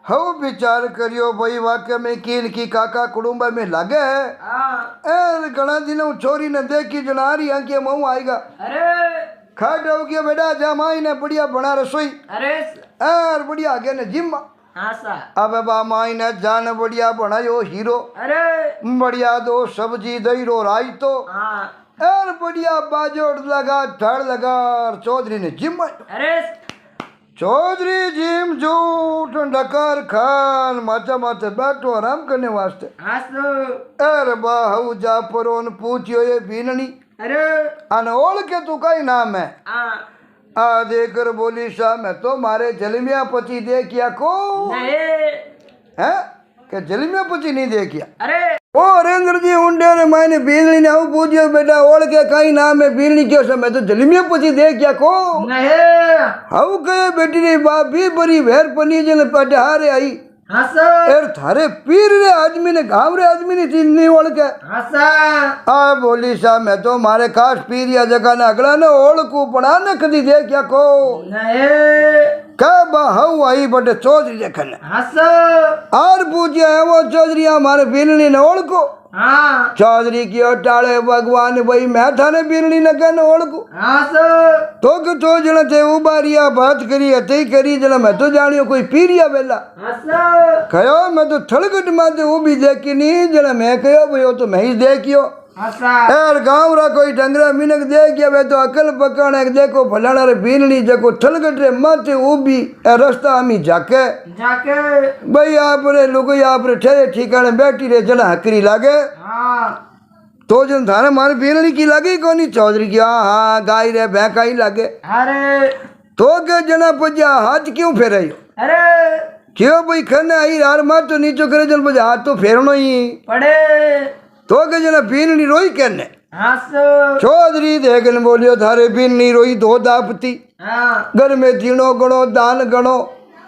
हव विचार करियो भाई वाक्य में कील की काका कुटुंबा में लागे है हाँ ए घना दिनों छोरी ने देखी जनारी आंखे मुंह आएगा अरे खाट हो गया बेटा जमाई ने बढ़िया बना रसोई अरे और बढ़िया आगे ने जिम हाँ सा अब बा माई ने जान बढ़िया बनायो हीरो अरे बढ़िया दो सब्जी दही रो रायतो हाँ और बढ़िया बाजोड़ लगा धड़ लगा और चौधरी ने जिम अरे चौधरी जिम जूठ डकर खान माचा माथे बैठो आराम करने वास्ते हाँ सो अरे बाहू जा परोन पूछियो ये भीननी अरे अन ओढ़ के तू कई नाम है हाँ आ देकर बोली शाह मैं तो मारे जलमिया पची दे किया को नहीं है क्या जलमिया पची नहीं दे किया अरे ओ हरेंद्र जी उंडे ने मैंने बीलनी ने आऊ पूछियो बेटा ओढ़ के कई नाम है बीलनी क्यों से मैं तो जलमिया पची दे किया को नहीं हाउ कहे बेटी रे बाप भी बड़ी वेर पनी जन पटहारे आई हाँ सो एर थारे पीर रे आदमी ने गाँव रे आदमी ने चीज नहीं ओढ़ के हाँ सा आ बोली सा मैं तो मारे खास पीर या जगह ने अगला ने ओढ़ को पड़ा न कदी दे क्या को नहीं कब हऊ आई बटे चौधरी देखन हाँ सो और पूछिया है वो चौधरी हमारे बीलनी ने ओढ़ को हाँ चौधरी की टाले भगवान भाई मैं थाने बीलनी न कहने ओढ़ को हाँ सो तो कि तो जन थे उबारिया बात करी हते करी जन मैं तो जानियो कोई पीरिया बेला हाँ सो कहो मैं तो थड़गट माते वो भी देखी नहीं जन मैं कहो भाई वो तो मैं ही देखियो हाँ सा यार गाँव रा कोई डंगरा मिनक देख गया वे तो अकल पकाने देखो फलाना रे बीननी जको थलगट रे माथे उभी रास्ता हमी जाके जाके भाई आप रे लोग आप रे ठहरे ठिकाने बैठी रे जना हकरी लागे हाँ तो जन थाने मारे बीननी की लगी कोनी चौधरी की हाँ गाय रे भैंका ही लागे अरे तो के जना पजा हाथ क्यों फेरायो अरे क्यों भाई खने आई यार मार तो नीचो करे जन पजा हाथ तो फेरनो ही पड़े तो के जना बीननी रोई कहने हाँ सो चौधरी देखन बोलियो थारे बीननी रोई दो दापती हाँ घर में जीणो गणो दान गणो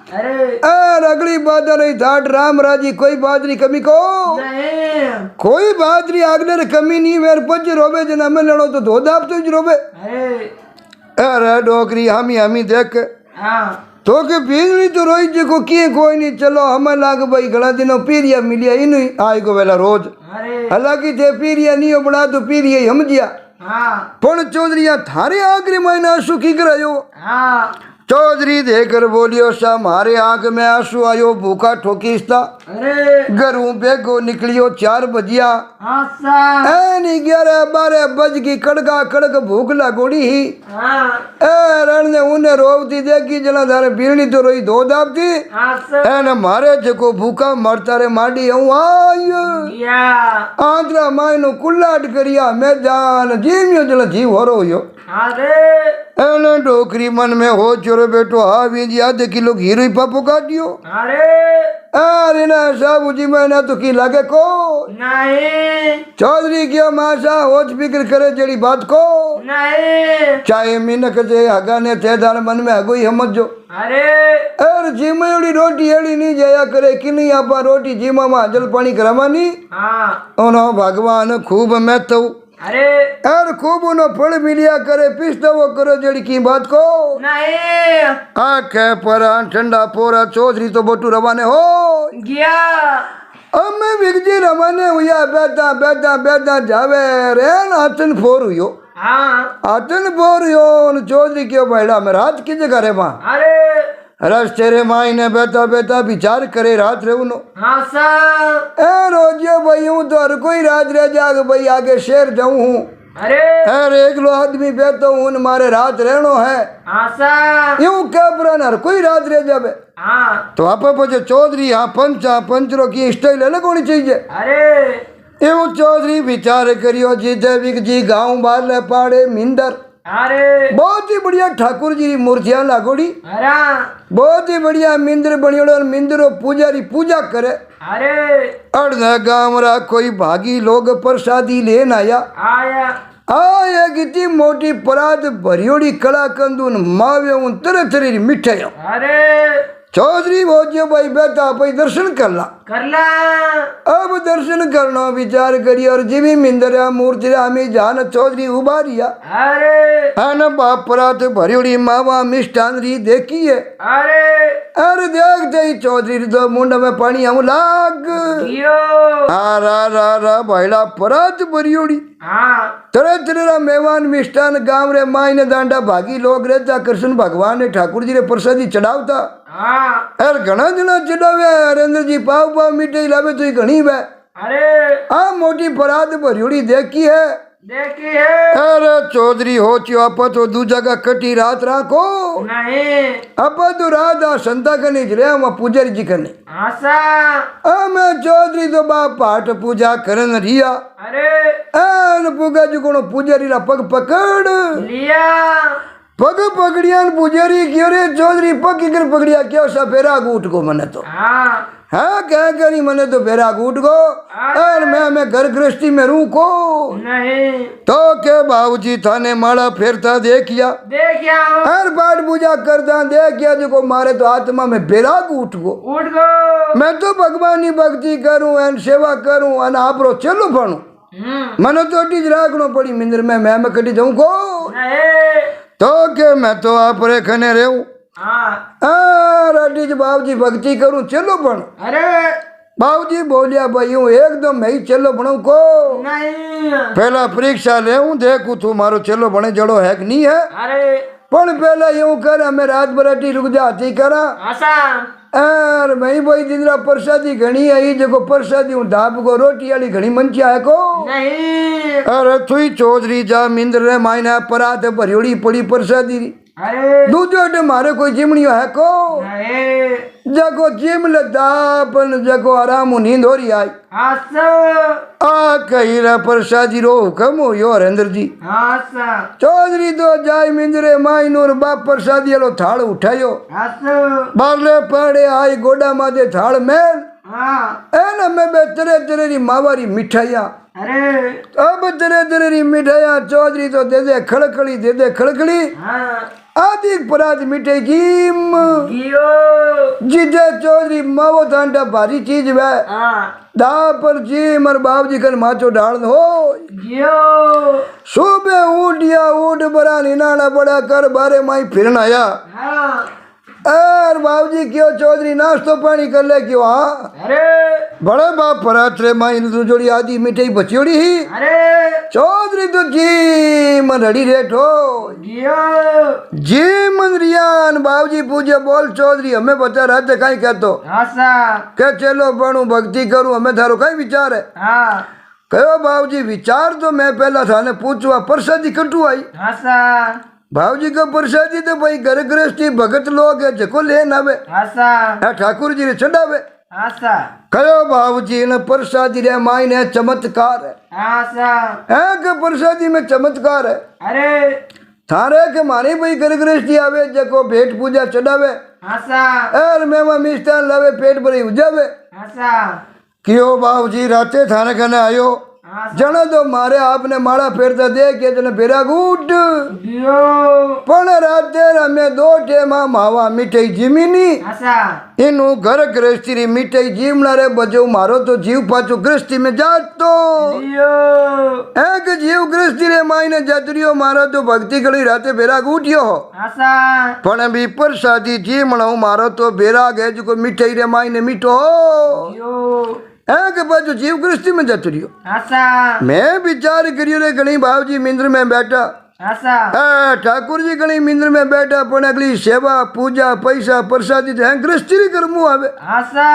अरे और अगली बात रही थाट राम राजी कोई बात नहीं कमी को नहीं कोई बात नहीं आगने रे कमी नहीं वेर पच रोबे जना में लड़ो तो दो दाप तो रोबे अरे अरे डोकरी हमी देख हाँ तो के बीजली तो रोई जी को किए कोई नहीं चलो हमें लाग भाई घना दिनों पीरिया मिलिया इन आई को वेला रोज अरे हालांकि थे पीरिया नहीं हो बना तो पीरिया ही हम जिया हाँ पण चौधरी थारे आखिरी महीना आंसू की करायो हाँ चौधरी देकर बोलियो सा मारे आंख में आंसू आयो भूखा ठोकीसता अरे घरों बेगो निकलियो 4 बजिया हाँ सा ऐनी 11-12 बज की कड़का कड़क भूख लगोड़ी ही हाँ ए रण ने उन्हें रोवती देखी जना थारे बीरणी तो रोई दो दाबती हाँ सो एने मारे जको भूखा मरता रे माडी हूँ आय या आंतरा मायनो कुल्लाट करिया मैदान जीमियो जला जीव हो रो यो अरे एने डोकरी मन में हो चोरो बेटो हाँ भी आधे किलो घी रुई पापो काटियो अरे अरे ना साहब जी मैंने तो की लागे को नहीं चौधरी क्यों मासा होच फिक्र करे जड़ी बात को नहीं चाहे मिनक जे हगा ने थे दान मन में हगो ही समझ जो अरे अरे जीमेड़ी रोटी एड़ी नहीं जाया करे कि नहीं आपा रोटी जीमा में जल पानी करवानी हाँ ओनो भगवान खूब मैं तो अरे अरे खूब उनो फल मिलिया करे पिस्ता वो करो जड़ी की बात को नहीं आखे पर ठंडा पोरा चौधरी तो बोटू रवाने हो गया अब मैं विगजी रवाने हुआ बैठा बैठा बैठा जावे रे आतन फोर हुयो हाँ आतन फोर हुयो चौधरी क्यों बैठा मैं रात की जगह रे माँ अरे रस तेरे माई ने बैठा बैठा विचार करे रात रे उनो हाँ सर ए रोजियो भाई हूँ तो हर कोई रात रह जाग भाई आगे शेर जाऊँ हूँ अरे अरे एक लो आदमी बैठो हूँ मारे रात रहनो है हाँ सर यूं क्या पुराना हर कोई रात रह जावे हाँ तो आप पचे चौधरी हाँ पंचरो की स्टाइल अलग होनी चाहिए अरे यूं चौधरी विचार करियो जीते विक जी गाँव बाले पाड़े मिंदर अरे बहुत ही बढ़िया ठाकुर जी की मूर्तियां लागोड़ी अरे बहुत ही बढ़िया मिंदर बनियोड़ो और मिंदरो पुजारी पूजा करे अरे अर्धा गाँव रा कोई भागी लोग प्रसादी लेन आया आया आया कितनी मोटी परात भरियोड़ी कड़ा कंदून मावे उन तरह तरह की मिठाइयां अरे चौधरी भोज्य भाई बैठा भाई दर्शन करला करला अब दर्शन करना विचार करिए और जीवी मिंदरा मूर्ति हमें जान चौधरी उबारिया अरे आन बाप परात भरियोड़ी मावा मिष्टान री देखी है अरे अरे देखते ही चौधरी तो मुंड में पानी हम लाग यो आ रा भाईला परात भरियोड़ी हाँ तरह तरह मेहमान मिष्टान गांव रे माई ने दांडा भागी लोग रहता कृष्ण भगवान ने ठाकुर जी रे प्रसादी चढ़ावता हाँ अरे घना जना चढ़ावे हरेंद्र जी पाव पाव मिठाई लावे तो घनी वे अरे आ मोटी परात भरियोड़ी देखी है देखी है अरे चौधरी हो चियो आप तो दूजा का कटी रात राखो नहीं आप तो रात आ संता कनी ज रहे हम पुजारी जी कने आशा मैं चौधरी तो बाप पाठ पूजा करन रिया अरे एन पुगा जी कोनो पुजारी रा पग पकड़ लिया पग पकड़िया पुजारी क्यों रे चौधरी पग किकर पकड़िया क्यों सा फेरा गूट को मने तो हाँ हाँ क्या करी मने तो फेरा गूट को और मैं घर गृहस्थी में रू को नहीं तो के बाबूजी थाने माड़ा फेरता देखिया देखिया हूँ हर पाठ पूजा करता देखिया जो को मारे तो आत्मा में बेराग उठ गो उठ गो मैं तो भगवान की भक्ति करूं एन सेवा करूं एन आपरो चलो बनू मने तो टीज राखनो पड़ी मिंदर में मैं कटी जाऊं को नहीं तो के मैं तो आप रे खने रहूं हाँ टीज बाबूजी भक्ति करूं चलो बन अरे बाबूजी बोलिया भाई हूँ एकदम मैं ही चलो बनू को नहीं पहला परीक्षा ले देखू तू मारो चलो बने जड़ो है कि नहीं है अरे पण पहला यूं कर हमें रात बराटी रुक जाती करा आशा और मैं भाई दिन प्रसादी घनी है जो प्रसादी हूँ धाप को रोटी वाली घनी मंचिया है को नहीं अरे तुई चौधरी जा मिंद्र रे मायना परात भरियोड़ी पड़ी प्रसादी री अरे दूजो मारे कोई चिमनियो है को नहीं जगो चिम दापन जगो आराम नींद हो रही आई आशा आ कही रा प्रसादी रो हुक्म हो यो हरेंद्र जी आशा चौधरी तो जाय मिंद्रे माई नूर बाप प्रसादी वालो थाल उठायो आशा बारले पड़े आई गोडा मादे थाल मेल हाँ एन में बे तरह तरह की मावारी मिठाइयाँ अरे अब तरह तरह की मिठाइयाँ चौधरी तो दे खड़खड़ी हाँ आदि परात मिठाई जीम गियो जिजे चौधरी मावो थांडा भारी चीज वे हाँ दा पर जी मर बाप जी कन माचो डाल हो गियो सुबह उठिया उठ बरा निनाना बड़ा कर बारे माई फिरन आया हाँ अरे बाबूजी क्यों चौधरी नाश्तो पानी कर ले क्यों हाँ अरे बड़े बाप परात रे माई ने जोड़ी आदि मिठाई बचियोड़ी ही अरे चौधरी तो जी मन रड़ी रेट हो गियो जी मन रियान बाबूजी पूछे बोल चौधरी हमें बता रहा थे कहीं कहतो आशा क्या चलो बनू भक्ति करूं हमें थारो कहीं विचार है हाँ कहो बाबूजी विचार तो मैं पहला थाने पूछवा प्रसादी कटू आई आशा बाबूजी का प्रसादी तो भाई घर गृहस्थी भगत लोग है जको लेन आवे आशा ठाकुर जी ने चढ़ावे आशा कहो बाबूजी ने प्रसादी रे माई ने चमत्कार है आशा के प्रसादी में चमत्कार है अरे थारे के मारे भाई घर गृहस्थी आवे जको भेंट पूजा चढ़ावे आशा एर मेवा मिष्टान लावे पेट भरी उजावे आशा क्यों बाबूजी राते थाने कने आयो जने तो मारे आपने माड़ा फेरता देख के जने बेरा गुट जियो पण राते हमें 2 टेमा मावा मिठाई जीमीनी आशा इनु घर गृहस्थी री मिठाई जीमना रे बजो मारो तो जीव पाछो गृहस्थी में जात तो जियो एक जीव गृहस्थी रे मायने जतरियो मारो तो भक्ति करी राते बेरा गुटियो हो आशा पण भी प्रसादी जीमणो मारो तो बेरा गए जो मिठाई रे मायने मीठो हो जियो एक बाजू जीव गृहस्थी में जतरियो आशा मैं विचार करियो रे गणी बाबूजी मिंद्र में बैठा आशा ठाकुर जी गणी मिंद्र में बैठा पण अगली सेवा पूजा पैसा प्रसादी तो गृहस्थी री करमू आवे आशा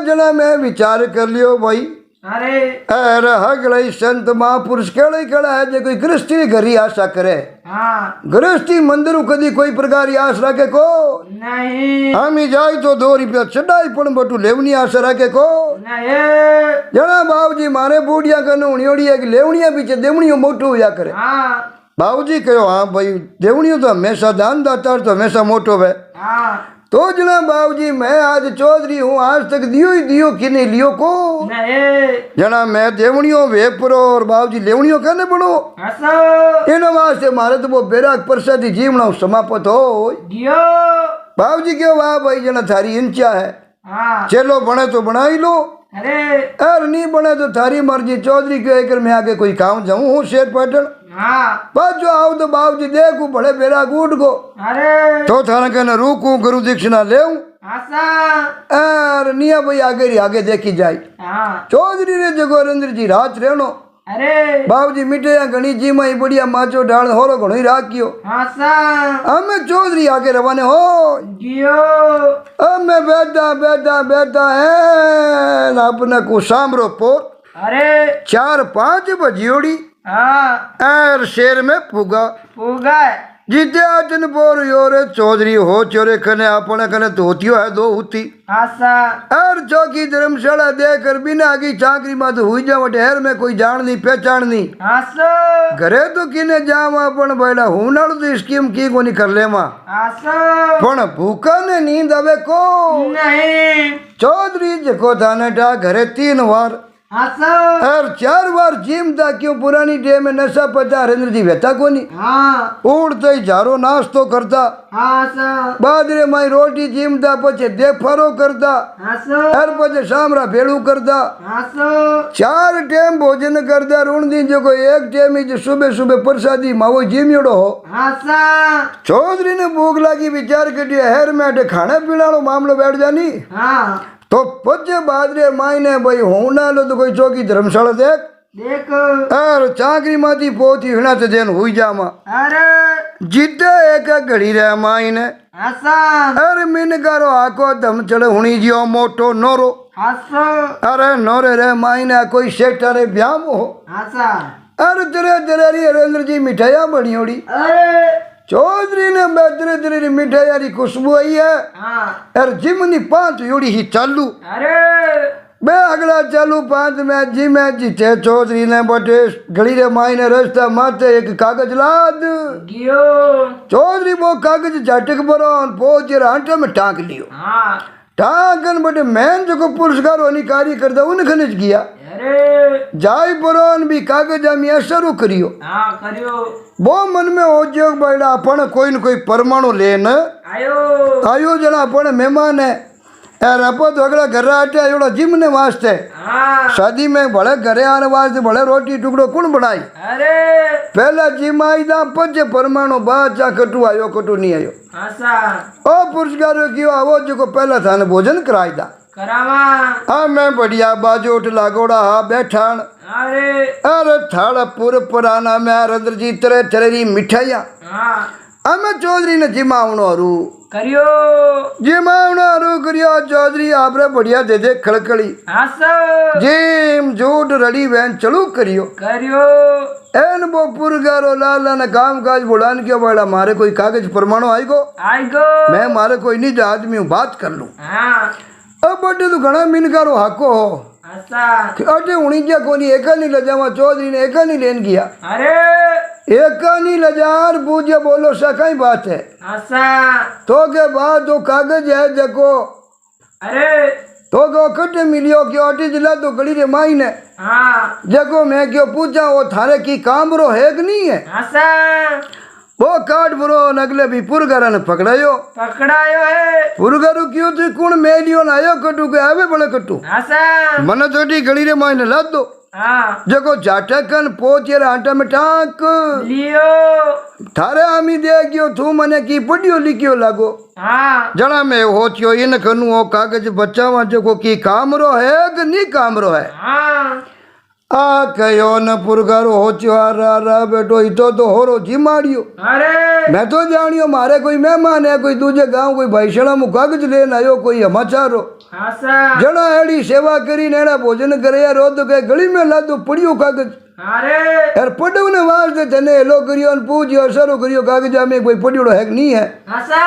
जना मैं विचार कर लियो भाई अरे अरे हगड़ई संत महापुरुष केड़े केड़ा है जो कोई गृहस्थी री घरी आशा करे हाँ गृहस्थी मंदिर कदी कोई प्रकार की आस रखे को नहीं हम ही जाए तो 2 रुपया चढ़ाई पण बटू लेवनी आशा रखे को नहीं जना बाबूजी मारे बूढ़िया कनो उणियोड़िया की लेवनिया पीछे देवनियो मोटो होया करे हाँ बाबूजी कहो हाँ भाई देवनियो तो हमेशा दान दाता तो हमेशा मोटो है हाँ तो जना बाबूजी मैं आज चौधरी हूँ आज तक दियो ही दियो कि नहीं लियो को नहीं जना मैं देवनियो वेपरो और बाबूजी लेवनियो कहने बनो आशा इन वास्ते मारे तो वो बेराग प्रसादी जीवना समाप्त हो जियो बाबूजी क्यों वाह भाई जना थारी इंचा है हाँ चलो बने तो बना ही लो अरे और नहीं बने तो थारी मर्जी चौधरी के एक मैं आगे कोई काम जाऊँ हूँ शेर पैटर्न हाँ बस जो आओ तो बाबूजी देखू बड़े बेरा गुट को अरे तो थाने कहना रुकू गुरु दीक्षिणा ले आशा और निया भाई आगे देखी जाए हाँ चौधरी रे जगोरेंद्र जी रात रहनो अरे बाबूजी मिठाइया घनी जी माई बढ़िया माचो डाल होरो घणो ही राखियो आशा हमें चौधरी आगे रवाने हो जियो अब मैं बैठा है अपने को सामरो पोर अरे 4-5 बजियोड़ी हाँ और शेर में पुगा पूगा जीते आचन बोर योरे चौधरी हो चोरे कने अपने कने धोतियो है 2 हुती आशा और चौकी धर्मशाला देकर बिना आगी चाकरी में तो हुई जाओ ठहर में कोई जान नहीं पहचान नहीं आशा घरे तो किने जावा पण बैला हूं नाल तो स्कीम की कोनी कर लेवा आशा पण भूखा ने नींद आवे को नहीं चौधरी जको थाने डा घरे 3 बार आशा और 4 बार जिम था क्यों पुरानी डे में नशा पता हरेंद्र जी वेता कोनी हाँ उड़ते ही झारो नाश्तो करता आशा बादरे माई रोटी जिम था पछे देफारो करता आशा और पछे सामरा भेड़ू करता आशा 4 टाइम भोजन करता ऋण दी जो कोई 1 टाइम ही सुबह सुबह प्रसादी मावो जिमियोड़ो हो आशा चौधरी ने भूख लगी विचार करियो हेर में अटे खाने पीना मामलो बैठ जानी हाँ तो पचे बादरे मायने भाई हूं ना लो तो कोई चौकी धर्मशाला देख देख और चाकरी माती पोती हिना ते देन हुई जामा अरे जिद्दे एक घड़ी रह मायने आशा अरे मिन करो आको दम चढ़ हुणी जियो मोटो नोरो आशा अरे नोरे रे मायने कोई सेठारे ब्याम हो आशा अरे तेरे री हरेंद्र जी मिठाइया बनी होड़ी अरे चौधरी ने तेरे मिठाइया खुशबू आई है हाँ और जिमनी 5 योड़ी ही चालू अरे मैं अगला चालू 5 में जी में जीते चौधरी ने बटे घड़ी रे मायने रास्ता माथे एक कागज लाद जियो चौधरी वो कागज झटक बरो पहुंच आटे में टांक लियो हाँ टांकन बटे मैन जो पुरस्कार होनी कार्य करता उन खनिज किया अरे जाय बरोन भी कागज हम असर करियो हाँ करियो वो मन में हो जो बैला अपन कोई न कोई परमाणु लेन आयो जना अपन मेहमान है यार अपो तो अगला घर आटे आयोड़ा जिम ने वास्ते हाँ शादी में भले घरे आने वास्ते भले रोटी टुकड़ो कौन बनाई अरे पहला जिम आई था पचे परमाणु बाचा कटू आयो कटू नहीं आयो आशा ओ पुरस्कार क्यों आवो जो को पहला थाने भोजन कराई था करावा हाँ मैं बढ़िया बाजोट लागोड़ा हा बैठान अरे अरे थाड़ा पूरे पुराना में हरेंद्र जी तरह री मिठाइया हाँ हमें चौधरी ने जिमावनो रू करियो जिमावनो रू करियो चौधरी आपरे बढ़िया दे दे खड़खड़ी आशा जिम झूठ रड़ी बहन चलू करियो करियो एन वो पुरगारो लाला ने काम काज बुलान क्यों बड़ा मारे कोई कागज परमाणु आएगो आएगो मैं मारे कोई निज आदमी हूँ बात कर लूँ हाँ अब बटे तो घना मिनकारो हाको हो आशा अटे उणी क्या कोनी एकल नहीं ले जावा चौधरी ने एकल नहीं लेन किया अरे एकानी लजार पूज्य बोलो सा कई बात है आसा तो के बाद जो कागज है जको अरे तो को कट मिलियो क्यों अटी जिला तो गली रे माइन है हाँ जको मैं क्यों पूछा वो थारे की कामरो है कि नहीं है आसा वो काट बुरो नगले भी पुरगर ने पकड़ायो पकड़ायो है पुरगरु क्यों तू कुण मेलियो ना आयो कटू के आवे बड़े कटू आसा मन चोटी गली रे माइन लाद दो हाँ जको जाटकन पोचेर आटा में टाक लियो थारे आमी दे गयो तू मने की पड़ियो लिखियो लागो हाँ जड़ा में होचियो इन कनु ओ कागज बचावा जको की कामरो है कि नहीं कामरो है हाँ आ कयो न पुरगारो होचियो आ बेटो इतो तो होरो जिमाड़ियो अरे मैं तो जानियो मारे कोई मेहमान है कोई दूजे गांव कोई भाईशणा मु कागज लेन आयो कोई समाचारो आसा जड़ा एड़ी सेवा करी नेड़ा भोजन करे यार रो तो के गली में लादो पड़ियो कागज अरे यार पटव ने वास्ते तने हेलो करियो न पूछियो सरो करियो कागजा में कोई पड़ियोड़ो है कि नहीं है आसा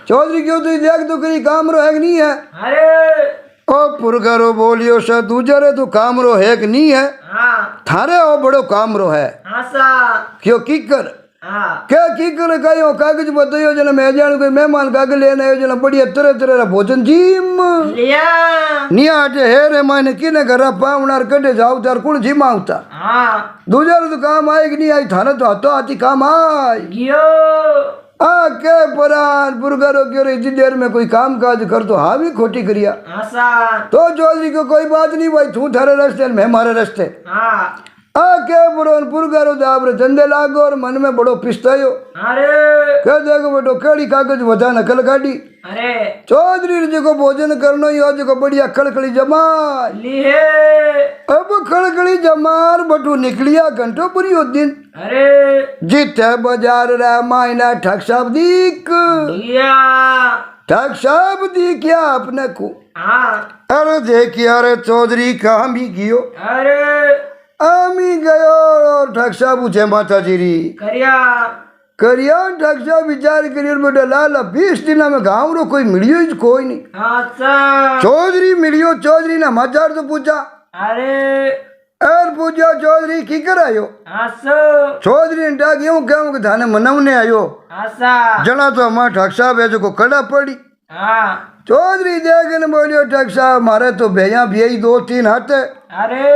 चौधरी क्यों तू देख तो करी कामरो है कि नहीं है अरे ओ पुरगारो बोलियो सा दूजरे तू कामरो है कि नहीं है हाँ थारे ओ बड़ो कामरो है आसा क्यों कीकर हाँ क्या कीकर कयो कागज बतायो जना मैं जान कोई मेहमान कागज लेने आयो जना बढ़िया तरह तरह भोजन जीम लिया निया आटे हे रे माने किने घर पावनार कटे जाऊ तार कुण जिम आवता हाँ दूजरे तो काम आए कि नहीं आई थाने तो हाथों हाथी काम आई गियो आ के परान पुरगारो क्यों रे इतनी देर में कोई काम काज कर तो हाँ भी खोटी करिया आसा तो चौधरी को कोई बात नहीं भाई तू थारे रास्ते मैं मारे रास्ते हाँ आ के बुरोन पुरगारो दाबरे धंधे लागो और मन में बड़ो पिस्तायो अरे कह देखो बेटो केड़ी कागज बता नकल काटी अरे चौधरी जी को भोजन करनो यो जी को बढ़िया खड़खड़ी जमार लिए अब खड़खड़ी जमार बटू निकलिया घंटो बुरी दिन अरे जीते बाजार रे मायना ठग साहब दीक लिया ठग साहब दी क्या अपने को हाँ अरे देखिए अरे चौधरी कहाँ भी गियो अरे आमी गयो और ठग साहब पूछे माता जी री करिया करिया ठग साहब विचार करियो बेटा लाला 20 दिन में गाँव रो कोई मिलियो ही कोई नहीं आसा चौधरी मिलियो चौधरी ना समाचार तो पूछा अरे और पूछा चौधरी की कर आयो आसो चौधरी ने डाक यूं कहूं कि थाने मनवने आयो आसा जना तो हमारा ठग साहब है जो को कड़ा पड़ी हाँ चौधरी देखने बोलियो ठग साहब मारे तो भैया भी 2-3 हाथ है अरे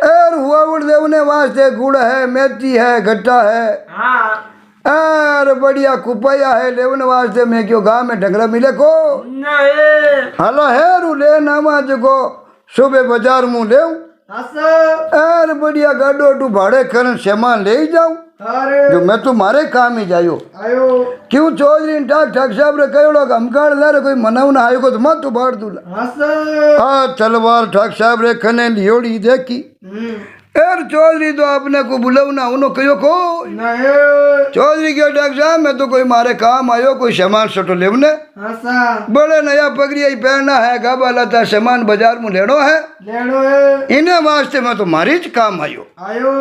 और हुआ उड़ देवने वास्ते गुड़ है मेथी है गट्टा है हाँ और बढ़िया कुपैया है लेवन वास्ते में क्यों गांव में ढंगरा मिले को नहीं हला है रू ले नामा जो सुबह बाजार मुँह ले आसो और बढ़िया गाडो टू भाड़े कर सामान ले जाऊं अरे जो मैं तुम्हारे काम ही जायो आयो क्यों चौधरी ने ठाक ठाक साहब रे कहो हमकाड़ ला रे कोई मनावना आयो को तो मत तू बाढ़ दूला आसो आ तलवार ठाक साहब रे खने लियोड़ी देखी यार चौधरी तो अपने को बुलावना उनो कहो को नहीं चौधरी के ठाक साहब मैं तो कोई मारे काम आयो कोई सामान सटो लेवने आसा बड़े नया पगड़िया ही पहनना है गाबा लाता सामान बाजार में लेनो है लेनो है इन्हें वास्ते मैं तो मारी ज काम आयो आयो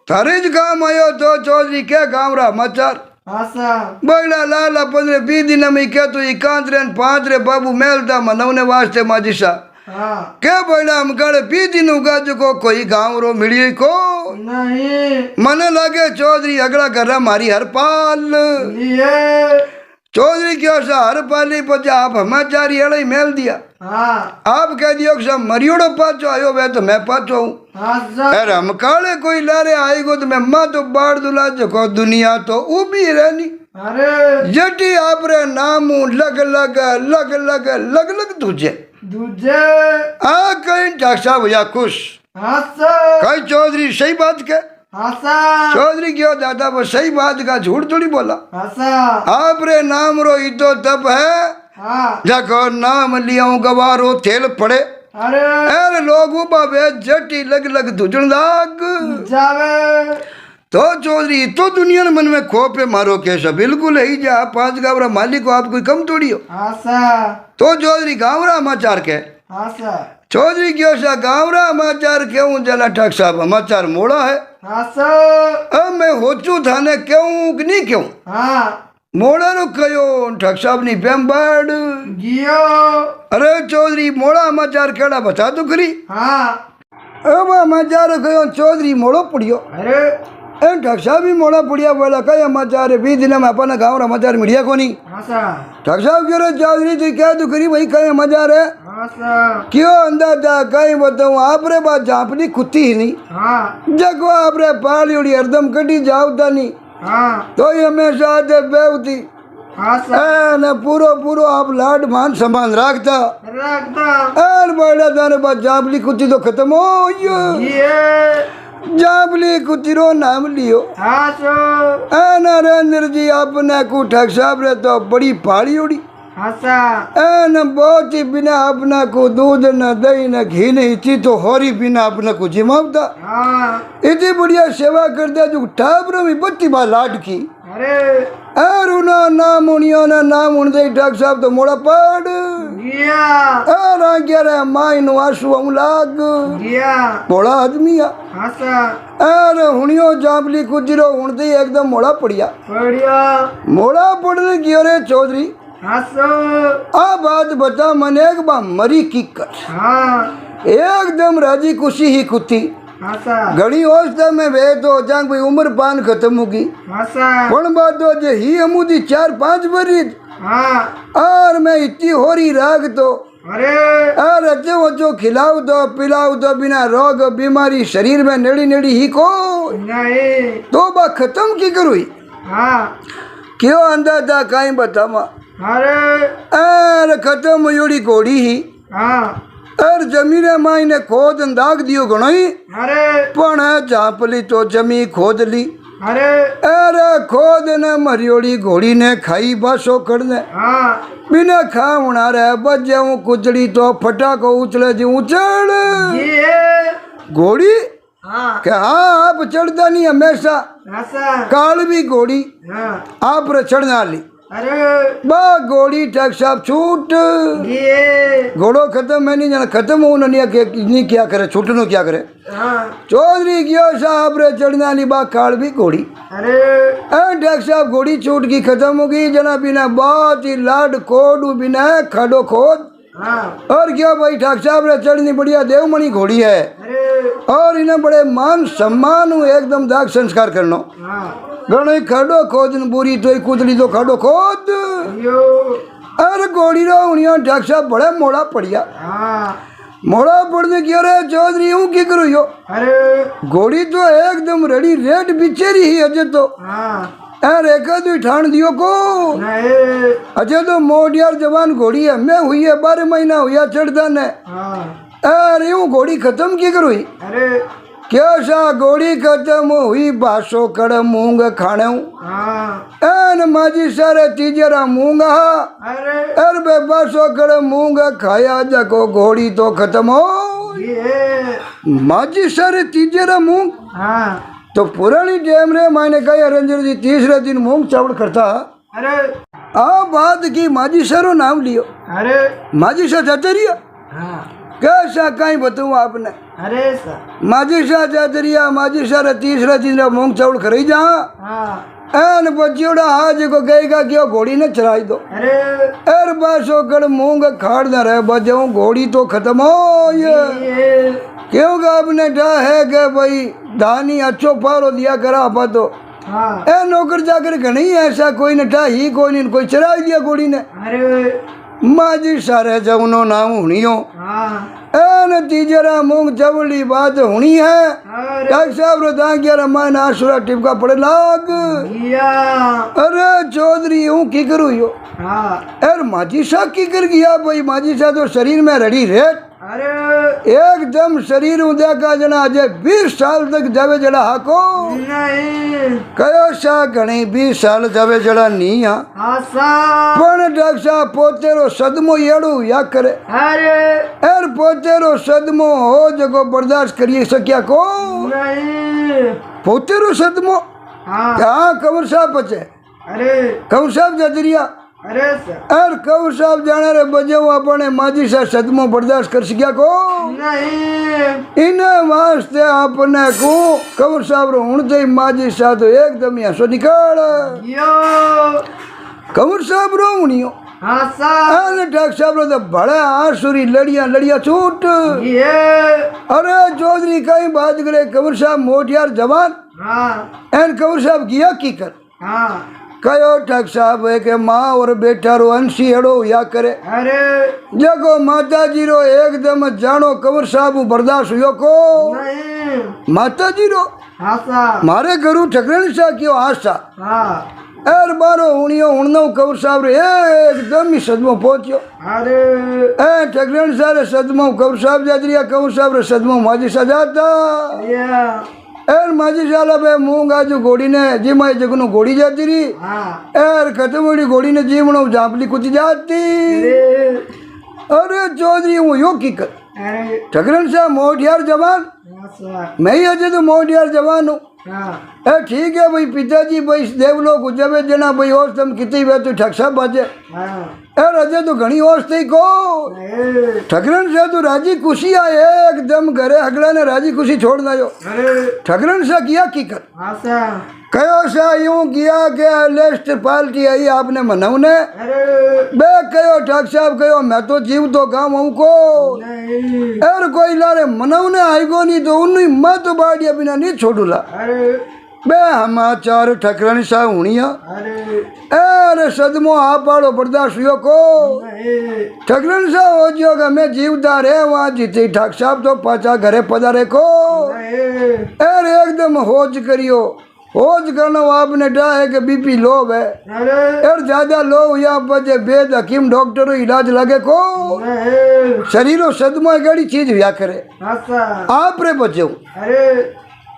थारे ज काम आयो तो चौधरी क्या गाँव रहा मचार आसा बड़ा लाला 15-20 दिन में क्या तो 1 रे 5 रे बाबू मेलता मनवने वास्ते माजिसा हाँ क्या बड़ा हम कड़े 20 दिन उगा को कोई गाँव रो मिली को नहीं मने लगे चौधरी अगला कर मारी हरपाल लिए चौधरी क्यों सा हरपाली पचा आप हमाचारी अड़े मेल दिया हाँ आप कह दियो कि सब मरियोड़ो पाचो आयो वे तो मैं पाचो हूँ आसा अरे हम काले कोई लारे आएगो तो मैं माँ तो बाढ़ दुला जो दुनिया तो उबी रहनी अरे जटी आप रे नामू लग लग लग लग लग लग तुझे दूजे आ कहीं ठाकसा भैया खुश आसा कहीं चौधरी सही बात के आसा चौधरी क्यों दादा वो सही बात का झूठ थोड़ी बोला आसा आप रे नाम रो ही तो तप है हाँ जको नाम लिया गवारो थेल पड़े अरे अरे लोग बाबे जटी लग लग दुजन लाग जावे तो चौधरी तो दुनिया ने मन में खोप है मारो कैसा बिल्कुल ही जा 5 गावरा मालिक को आप कोई कम थोड़ी हो आसा तो चौधरी गावरा समाचार के आसा चौधरी क्यों सा गावरा समाचार क्यों जना ठग साहब समाचार मोड़ा है आसा अब मैं होचू थाने क्यों कि नहीं क्यों हाँ मोड़ा रो कयो ठग साहब नी पेम्बाड़ गियो अरे चौधरी मोड़ा समाचार केड़ा बता तो करी हाँ अब समाचार कयो चौधरी मोड़ो पड़ियो अरे ए ठाकुर साहब भी मोड़ा पुड़िया बोला कई समाचार है 20 दिन में अपना गाँव समाचार मीडिया को नहीं हाँ सर ठाकुर साहब कह रहे चौधरी तू क्या तू करी भाई कई समाचार है हाँ सर क्यों अंदाजा कहीं बताऊँ आपरे बात झांपनी कुत्ती ही नहीं हाँ जगो आपरे पाली उड़ी हरदम कटी जावता नहीं हाँ तो ये हमेशा आते बेवती हाँ सर न पूरो पूरो आप लाड मान संभाल रखता रखता और बड़ा तारे बात जापली कुत्ती तो खत्म हो ये जापली कुत्ती रो नाम लियो हाँ सर नरेंद्र जी आपने को ठाकुर साहब रे तो बड़ी पहाड़ी उड़ी हाँ सर न बहुत ही बिना अपना को दूध न दही न घी न इतनी तो होरी बिना अपना को जिमावता हाँ इतनी बढ़िया सेवा करता जो ठाकुर में बत्ती बा लाड की अरे और उना नाम उनियों ने नाम उन दे ठाकुर साहब तो मोड़ा पड़ गया और आ गया रे माई नुआसु हम लाग गया मोड़ा आदमिया हाँ सर और हुनियो जापली कुजरो उनते एकदम मोड़ा पड़िया बढ़िया मोड़ा पड़ने की रे चौधरी हाँ सर आ बात बता मन एक बा मरी की कर हाँ एकदम राजी खुशी ही कुत्ती हाँ सर घड़ी अवस्था में वे तो जांग भाई उम्र पान खत्म होगी हाँ सर पण बात तो जे ही अमुदी 4-5 बरी हाँ और मैं इतनी हो रही राग तो अरे और अच्छे वच्चो खिलाऊ तो पिलाऊ तो बिना रोग बीमारी शरीर में नेड़ी नेड़ी ही को नहीं तो बा खत्म की करुई हाँ क्यों अंदाजा कहीं बतावा अरे और खत्म योड़ी घोड़ी ही हाँ और जमीने माई ने खोद दाग दियो घणोई अरे पण झापली तो जमी खोद ली अरे अरे खोद ने मरियोड़ी घोड़ी ने खाई बासो कर ने हाँ बिना खावना रे बजाऊ कुचड़ी तो फटाको उछले जी उछल ये घोड़ी हाँ के हाँ आप चढ़ता नहीं हमेशा हाँ सर काल भी घोड़ी हाँ आप रे चढ़ना ली अरे बा घोड़ी ठाकुर साहब छूट ये घोड़ो खत्म है नहीं जाना खत्म हो नहीं क्या करे छूटनो क्या करे हाँ चौधरी क्यों साहब रे चढ़ना ली बा काल भी घोड़ी अरे ठाकुर साहब घोड़ी छूट की खत्म हो गई जना बिना बहुत ही लाड कोड बिना खाडो खोद हाँ और क्या भाई ठाकुर साहब रे चढ़नी बढ़िया देवमणि घोड़ी है अरे और इन्हें बड़े मान सम्मान एकदम दाग संस्कार करनो हाँ घणो खाडो खोद न बुरी तो कुदड़ी तो खाडो खोद यो अरे घोड़ी रो उनिया ठाकुर साहब बड़े मोड़ा पड़िया हाँ मोड़ा पड़ने की अरे चौधरी हूँ की करो यो अरे घोड़ी तो एकदम रेडी रेड बिचेरी ही अजय तो हाँ अरे एक ठाण दियो को नहीं अजय तो मोडियार जवान घोड़ी है मैं हुई है 12 महीना हुआ चढ़ता ने हाँ अरे यूं घोड़ी खत्म की करो अरे क्या सा घोड़ी खत्म हुई बासो कड़ मूंग खाने हाँ एन माजी सारे तीजरा मूंगा अरे अरे बे बासो कड़ मूंग खाया जको घोड़ी तो खत्म हो ये माजी सारे तीजरा मूंग हाँ तो पुरानी टाइम रे मैंने कहा रंजन जी तीसरे दिन मूंग चावल करता अरे आ बात की माजी सारो नाम लियो अरे माजी सा चाचरिया हाँ कैसा कहीं बताऊँ आपने अरे सर माजी सा चाचरिया माजी सारे तीसरा दिन मूंग चावल खरी जा हाँ एन बच्चियोड़ा आज को गएगा क्यों घोड़ी ने चराई दो अरे एर बासो कड़ मूंग खाड़ न रहे बजाऊ घोड़ी तो खत्म हो ये क्योंकि आपने कहा है कि भाई धानी अच्छो पारो दिया करा आपा तो हाँ ए नौकर चाकर घनी ऐसा कोई ने ठा ही कोई नहीं कोई चराई दिया घोड़ी ने अरे माजी सारे जवनो नाम हुनियो हाँ एन तीजरा मूंग चावली बात हुनी है अरे डॉक्टर साहब रो दा ग्यारह मान आसुरा टिपका पड़े लाग या अरे चौधरी हूँ की करूँ यो हाँ यार माजी शाह की कर गया भाई माजी शाह तो शरीर में रड़ी रेत अरे एकदम शरीर उदय का जना अजय 20 साल तक जावे जड़ा हाको नहीं कयो शाह घणी 20 साल जावे जड़ा नहीं आ हाँ सर पण डॉक्टर साहब पोतेरो सदमो येड़ू या करे अरे यार पोतेरो सदमो हो जगो बर्दाश्त करिए सक्या को नहीं पोतेरो सदमो हाँ क्या कंवर साहब बचे अरे कंवर साहब जजरिया अरे सर यार कंवर साहब जाने रे बजे अपने माजी सा सदमो बर्दाश्त कर सक्या को नहीं इन वास्ते आपने को कंवर साहब रो उणते माजी सा तो एकदम यहाँ सो निकाल यो कंवर साहब रो उणियो हाँ सर डॉक्टर साहब रो तो बड़े आसुरी लड़िया लड़िया छूट ये अरे चौधरी कहीं बात करे कंवर साहब मोटियार जवान हाँ एन कंवर साहब किया की कर हाँ कयो ठग साहब है कि माँ और बेटा रो अंशी हेड़ो या करे अरे जगो माता जी रो एकदम जानो कंवर साहब बर्दाश्त हुयो को नहीं माता जी रो हाँ सा मारे घरू ठकरण सा क्यों आशा हाँ एर बारो उणियो उणनो कंवर साहब रे एकदम ही सदमो पहुंचो अरे ए ठकरण सारे सदमो कंवर साहब जाजरिया कंवर साहब रे सदमो माजी सजाता या एर माजी साला बे मूंगा जो घोड़ी ने जी माई जगनो घोड़ी जाती री हाँ एर खतमड़ी घोड़ी ने जीवनो जापली कुछ जाती अरे अरे चौधरी हूँ यो की कर अरे ठकरण साहब मोटियार जवान हाँ सा मैं ही अजय तो मोटियार जवान हूँ हाँ ए ठीक है भाई पिताजी भाई देवलोक जब जना भाई होश तुम कितनी बात तो ठग साहब बाजे हाँ ए अजय तो घनी होश थी को अरे ठकरण साहब तो राजी खुशी आए एकदम घरे अगला ने राजी खुशी छोड़ दो अरे ठकरण साहब किया की कर हाँ सा कयो सा यूं किया कि लेस्ट पार्टी आई आपने मनौने अरे बे कयो ठग साहब कयो मैं तो जीव तो गाँव हूँ को नहीं एर कोई लारे मनौने आईगो नहीं तो उन्हीं मत बाड़िया बिना नहीं छोड़ूला अरे बे हमाचार ठकरण सा हुनिया अरे एर सदमो आ पाड़ो बर्दाश्त हुयो को नहीं ठकरण सा हो जियो कि मैं जीवदार है वहाँ जीते ठग साहब तो पाचा घरे पधारे को नहीं एर एकदम होज करियो होज करना आपने डा है कि बीपी लो है अरे एर ज्यादा लो या बजे बेद हकीम डॉक्टर इलाज लगे को नहीं शरीरो सदमा गड़ी चीज हुआ करे हाँ सा आप रे बचो अरे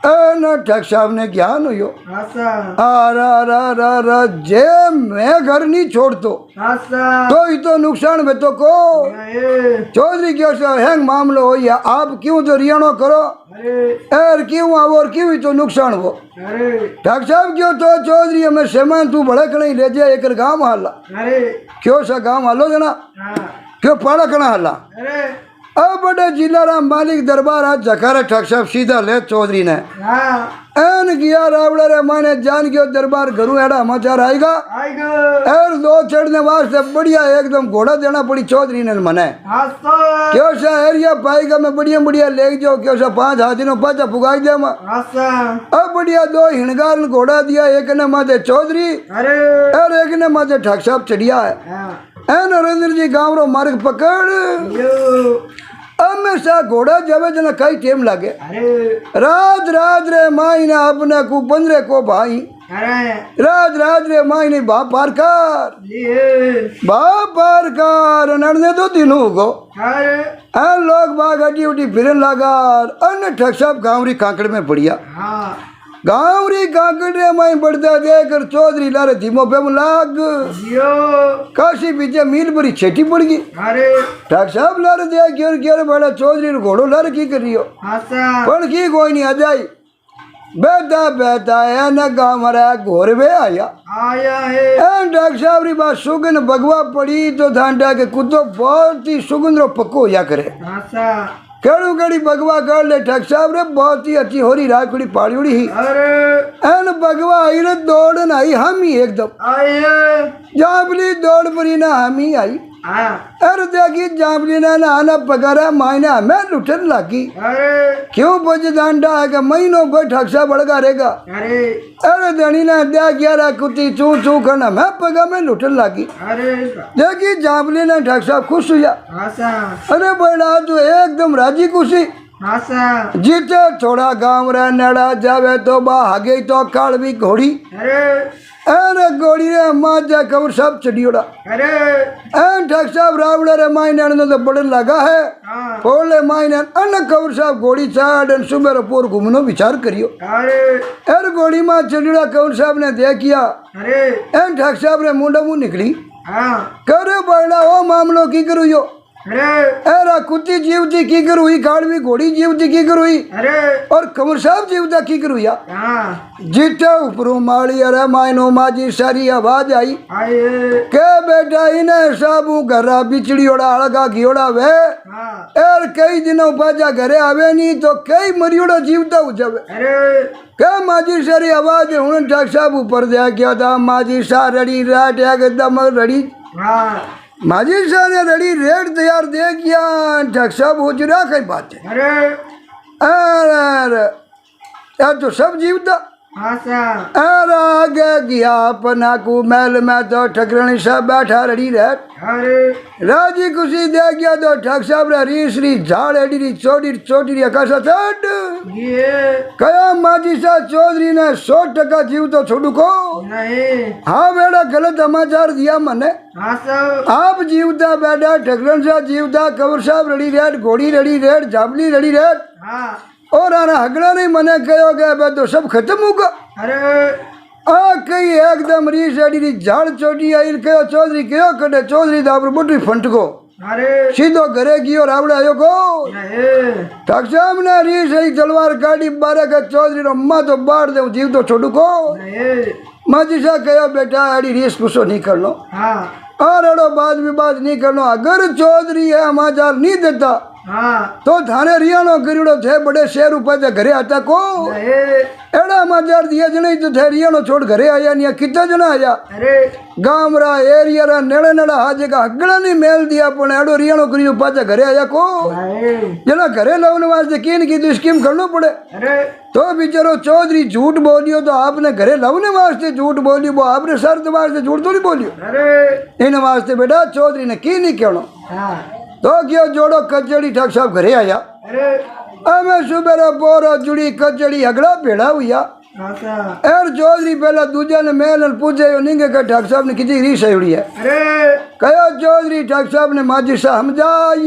न ठग साहब ने ज्ञान हुयो हाँ सा आ रा जे मैं घर नहीं छोड़तो हाँ सा तो ही तो नुकसान में तो को नहीं चौधरी क्यों सा हैंग मामलो हो या आप क्यों तो रियाणो करो अरे एर क्यों आओ और क्यों ही तो नुकसान हो अरे ठग साहब क्यों तो चौधरी हमें सामान तू भड़क नहीं ले जाए एक गाँव हाला अरे क्यों सा गाँव हालो जना हाँ क्यों पड़कना हाला अरे अब बड़े जिला राम मालिक दरबार आज जकारा ठग साहब सीधा ले चौधरी ने हाँ एन किया रावड़ा रे माने जान के दरबार घरू एड़ा समाचार आएगा आएगा और दो चढ़ने वास्ते बढ़िया एकदम घोड़ा देना पड़ी चौधरी ने मने हाँ सा क्यों सा एरिया पाएगा मैं बढ़िया बढ़िया ले जाओ क्यों सा 5 हाथियों पाचा पुगाई दे मैं हाँ सा अब बढ़िया 2 हिणगार ने घोड़ा दिया एक ने माथे चौधरी अरे और एक ने माथे ठग साहब चढ़िया है हाँ ए नरेंद्र जी गाँव रो मार्ग पकड़ यो हमेशा घोड़ा जावे जना कई टाइम लागे अरे राज राज रे माई ने अपने को 15 को भाई अरे राज राज रे माई ने बाप पार कर ये बाप पार कर नड़ने तो दिनों को अरे आ लोग बाग हटी उठी फिरन लगा अन्य ठग साहब गाँवरी कांकड़ में बढ़िया हाँ गाँवरी कांकड़ रे माई बढ़ता देकर चौधरी लारे धीमो पे लाग यो काशी पीछे मील बड़ी छेटी पड़ गई अरे ठग साहब लारे दे क्यों बड़ा चौधरी रे घोड़ो लारे की करियो हाँ सा पण की कोई नहीं आ जाई बेटा बेटा है न गाँव मरा घोर में आया आया है डॉक्टर साहब री बात सुगन भगवा पड़ी तो धांडा के कुत्तो बहुत ही सुगंध रो पक्को या करे हाँ सा कड़ू कड़ी भगवा कर ले ठग साहब रे बहुत ही अच्छी हो रही राखड़ी पाड़ी उड़ी ही अरे एन भगवा आई रे दौड़न आई हम ही एकदम आए जाबली दौड़ पड़ी ना हम ही आई हाँ अरे देखी जाबली ना आना पकड़ा मायने हमें लुटन लगी अरे क्यों बज डांडा है कि महीनों को ठग साहब बड़का रहेगा अरे अरे धनी ने दिया ग्यारह कुत्ती चू चू करना मैं पगा में लुटन लगी। अरे देखी जापली ने ढाक साहब खुश हुआ। आशा अरे बड़ा तो एकदम राजी खुशी आशा जीते थोड़ा गाँव रे नड़ा जावे तो बा आगे तो काल भी घोड़ी अरे घोड़ी रे माँ जा कबर सब चढ़ियोड़ा अरे ढाक साहब रावड़ा रे मायने तो बड़न लगा है हाँ। बोले मायने अन्न कबर साहब घोड़ी चाड़ सुबह पोर घूमनो विचार करियो। अरे घोड़ी माँ चढ़ियोड़ा कबर साहब ने देखिया अरे ढाक साहब रे मुंडा मुँह निकली हाँ करे बड़ा ओ मामलो की करू यो अरे कुत्ती जीवती की करू ही काड़वी घोड़ी जीवती की करू ही अरे और कमर साहब जीवता की करू या हाँ जिते ऊपरों माली अरे मायनो माजी सारी आवाज आई आए के बेटा इन्हें साबू घरा बिचड़ी ओड़ा अलगा घियोड़ा वे हाँ और कई दिनों बाजा घरे आवे नहीं तो कई मरियोड़ा जीवता हो जावे। अरे के माजी सारी आवाज हूं ठाक साहब ऊपर दे गया था माजी सा रड़ी राट एकदम रड़ी हाँ माजी साहब ने रड़ी रेट तैयार दे किया ठाक साहब हो जुड़ा कई बात है। अरे अरे यार तो सब जीवता हाँ साहब अरे आगे गया अपना को महल में तो ठकरानी साहब बैठा रही रह अरे राजी खुशी दे गया तो ठग साहब री श्री झाड़ एडी चोटी चोटी आकाशा चढ़ ये कया माजी सा चौधरी ने 100% जीव तो छोड़ू को नहीं हाँ बेटा गलत समाचार दिया मने हाँ साहब आप जीवता बेटा ठकरन सा जीवता कंवर साहब रड़ी रेड घोड़ी रड़ी रेड जाबली रड़ी रेड हाँ और आना हगड़ा नहीं मने कहो गया बे तो सब खत्म होगा अरे आ कई एकदम रीस एडी झाड़ चोटी आई कहो चौधरी कहो कटे चौधरी दापर बुटी फंटको अरे सीधो घरे गयो रावड़ा आयो को नहीं ठगसाम ने रीस ही तलवार काटी बारे का चौधरी रो मां तो बाढ़ दे जीव तो छोड़ू को नहीं माजी सा कहो बेटा एडी रीस कुछो नहीं कर लो हाँ और एडो बात विवाद नहीं करनो अगर चौधरी है समाचार नहीं देता हाँ तो थाने रियाणो करीड़ो थे बड़े शहर ऊपर घरे आता को नहीं एड़ा समाचार दिया जने तो थे रियाणो छोड़ घरे आया नहीं कितना जना आया अरे गाम रा एरिया रा नेड़े नेड़ा हाजे का हगड़ा नहीं मेल दिया पण एडो रियाणो करियो पाछा घरे आया को नहीं जना घरे लावने वास्ते किन की तो स्कीम करनो पड़े अरे तो बेचारो चौधरी झूठ बोलियो तो आपने घरे लावने वास्ते झूठ बोलियो वो आपने शर्त वास्ते झूठ तो नहीं बोलियो अरे इन वास्ते बेटा चौधरी ने की नहीं कहनो हाँ तो क्यों जोड़ो कचड़ी ठग साहब घरे आया अरे अमे सुबेरा बोरो जुड़ी कचड़ी हगड़ा भेड़ा हुआ हाँ साहब एर चौधरी पहला दूजा ने मेल पूछे निंगे का ठग साहब ने किसी री सही है अरे कहो चौधरी ठग साहब ने माजी सा समझाई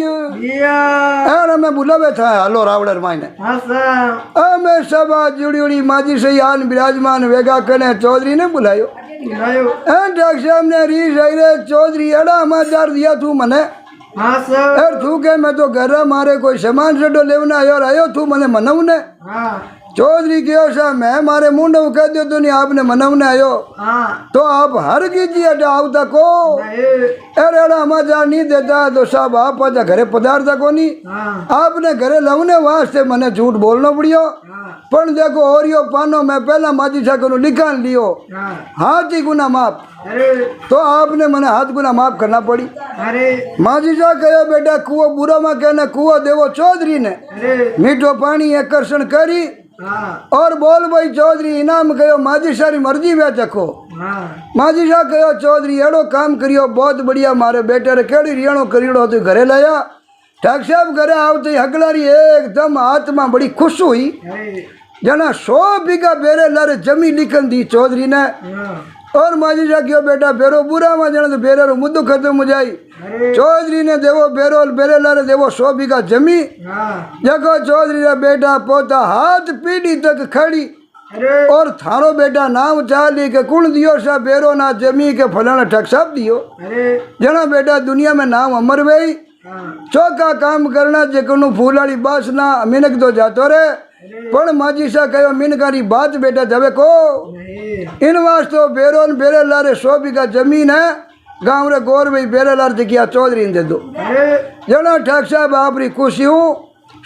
या एर हमें बुलावे था हलो रावड़र मायने हाँ साहब अमे सब जुड़ी उड़ी माजी से आन विराजमान वेगा कने चौधरी ने बुलायो बुलायो ठग साहब ने री सही रे चौधरी अड़ा समाचार दिया तू मने हाँ साहब यार तू के मैं तो घर मारे कोई सामान सडो लेवना यार आयो तू मने मनवने हाँ चौधरी कहो सा मैं मारे मुंड कह दो तो नहीं आपने मनवने आयो हाँ तो आप हर कीजिए आवता को नहीं अरे एड़ा समाचार नहीं देता तो साहब आप पाचा घरे पधारता को नहीं हाँ आपने घरे लवने वास्ते मने झूठ बोलना पड़ियो हाँ पण देखो ओरियो पानो मैं पहला माजी साको लिखान लियो हाँ हाथ ही गुना माफ अरे तो आपने मने हाथ गुना माफ करना पड़ी अरे माजी सा कहो बेटा कुओ बुरा में कहने कुओ देवो चौधरी ने अरे मीठो पानी आकर्षण करी हाँ और बोल भाई चौधरी इनाम कहो माजी सारी मर्जी वे चखो हाँ माजी शाह कहो चौधरी एड़ो काम करियो बहुत बढ़िया मारे बेटे रे केड़ी रियाणो करीड़ो तो घरे लाया ठग साहब घरे आवते ही हगलारी एकदम आत्मा बड़ी खुश हुई अरे जना 100 बीघा बेरे लारे जमी लिखन दी चौधरी ने हाँ और माजी शाह कहो बेटा बेरो बुरा में जना तो बेरे रो मुद्दो खत्म हो जाई अरे चौधरी ने देवो बेरो बेरे लारे देवो 100 बीघा जमी हाँ देखो चौधरी रा बेटा पोता हाथ पीढ़ी तक खड़ी अरे और थारो बेटा नाम चाली के कुण दियो सा बेरो ना जमी के फलाना ठग साहब दियो अरे जना बेटा दुनिया में नाम अमर वही हाँ चौका काम करना जेकनु फूलाड़ी बास ना मिनक तो जातो रे पण माजी सा कहो मिनकारी बात बेटा जवे को नहीं इन वास्तो बेरो न बेरे लारे 100 बीघा जमीन है गाँव रे गौर भाई बेरे लार जगिया चौधरी ने दे दो अरे जना ठग साहब आपरी खुशी हूँ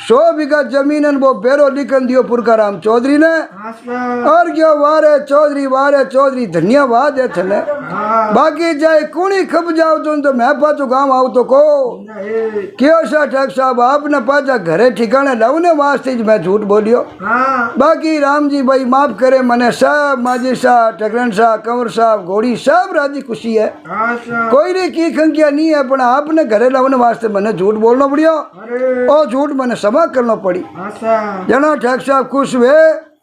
100 बीघा जमीन वो बेरो लिखन दियो पुरकाराम चौधरी ने हाँ साहब और क्यों वारे चौधरी धन्यवाद है थने हाँ बाकी जाए कुणी खप जाओ तो मैं पाछो गाँव आऊ तो को नहीं क्यों सा ठग साहब आपने पाछा घरे ठिकाने लावने वास्ते ज मैं झूठ बोलियो हाँ बाकी राम जी भाई माफ करे मने सब माजी साहब ठगरन साहब कंवर साहब घोड़ी सब राजी खुशी है हाँ साहब कोई री की खंकिया नहीं है पण आपने घरे लावने वास्ते मने झूठ बोलना पड़ियो अरे और झूठ मने क्षमा करना पड़ी हाँ साहब जना ठग साहब खुश हुए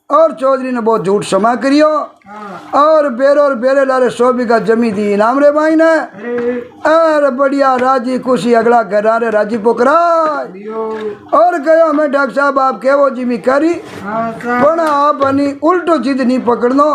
और चौधरी ने बहुत झूठ क्षमा करियो हाँ और बेरे लारे 100 बीघा जमी दी इनाम रे भाई ने अरे अरे बढ़िया राजी खुशी अगला घरारे राजी पोकरा दियो और कहो मैं डॉक्टर साहब आप केवो जिमी करी हाँ साहब पण आप अनि उल्टो जिद नहीं पकड़नो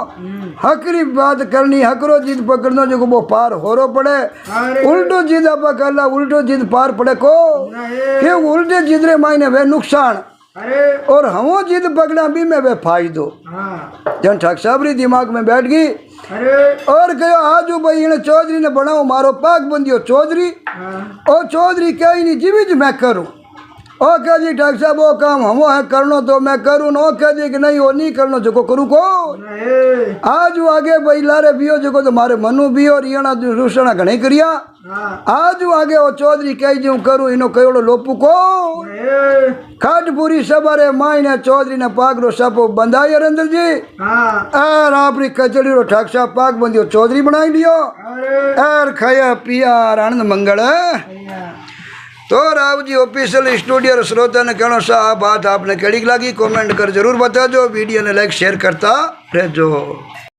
हकरी बात करनी हकरो जिद पकड़नो जो वो पार होरो पड़े अरे उल्टो जिद आप करला उल्टो जिद पार पड़े को नहीं के उल्टे जिद रे मायने वे नुकसान अरे और हमो जिद पकड़ा भी में वे फायदो हाँ जन ठग साहबरी दिमाग में बैठ गई अरे और कहो आजू भाई इन्हें चौधरी ने बनाओ मारो पाक बंदियो चौधरी हाँ और चौधरी कहीं नहीं जीवी ज मैं करूं ओके जी ठाक साहब वो काम हमो है करनो तो मैं करूँ न ओके जी कि नहीं वो नहीं करनो जो करूँ को नहीं आज वो आगे भाई लारे बियो जो तो मारे मनु बियो रियाणा रूसणा घणे करिया हाँ आज वो आगे वो चौधरी कही जी हूँ करूँ इनो कयोड़ो लोपू को नहीं खाटपुरी सवारे माई ने चौधरी ने पागरो सापो बंधाई रंजन जी हाँ और आपरी कचड़ी रो ठाक साहब पाक बंदियो चौधरी बनाई लियो अरे और खाया पिया और आनंद मंगल तो राव जी ऑफिशियल स्टूडियो रो श्रोता ने कहना सा आ बात आपने केड़ी लगी कमेंट कर जरूर बताजो वीडियो ने लाइक शेयर करता रहजो।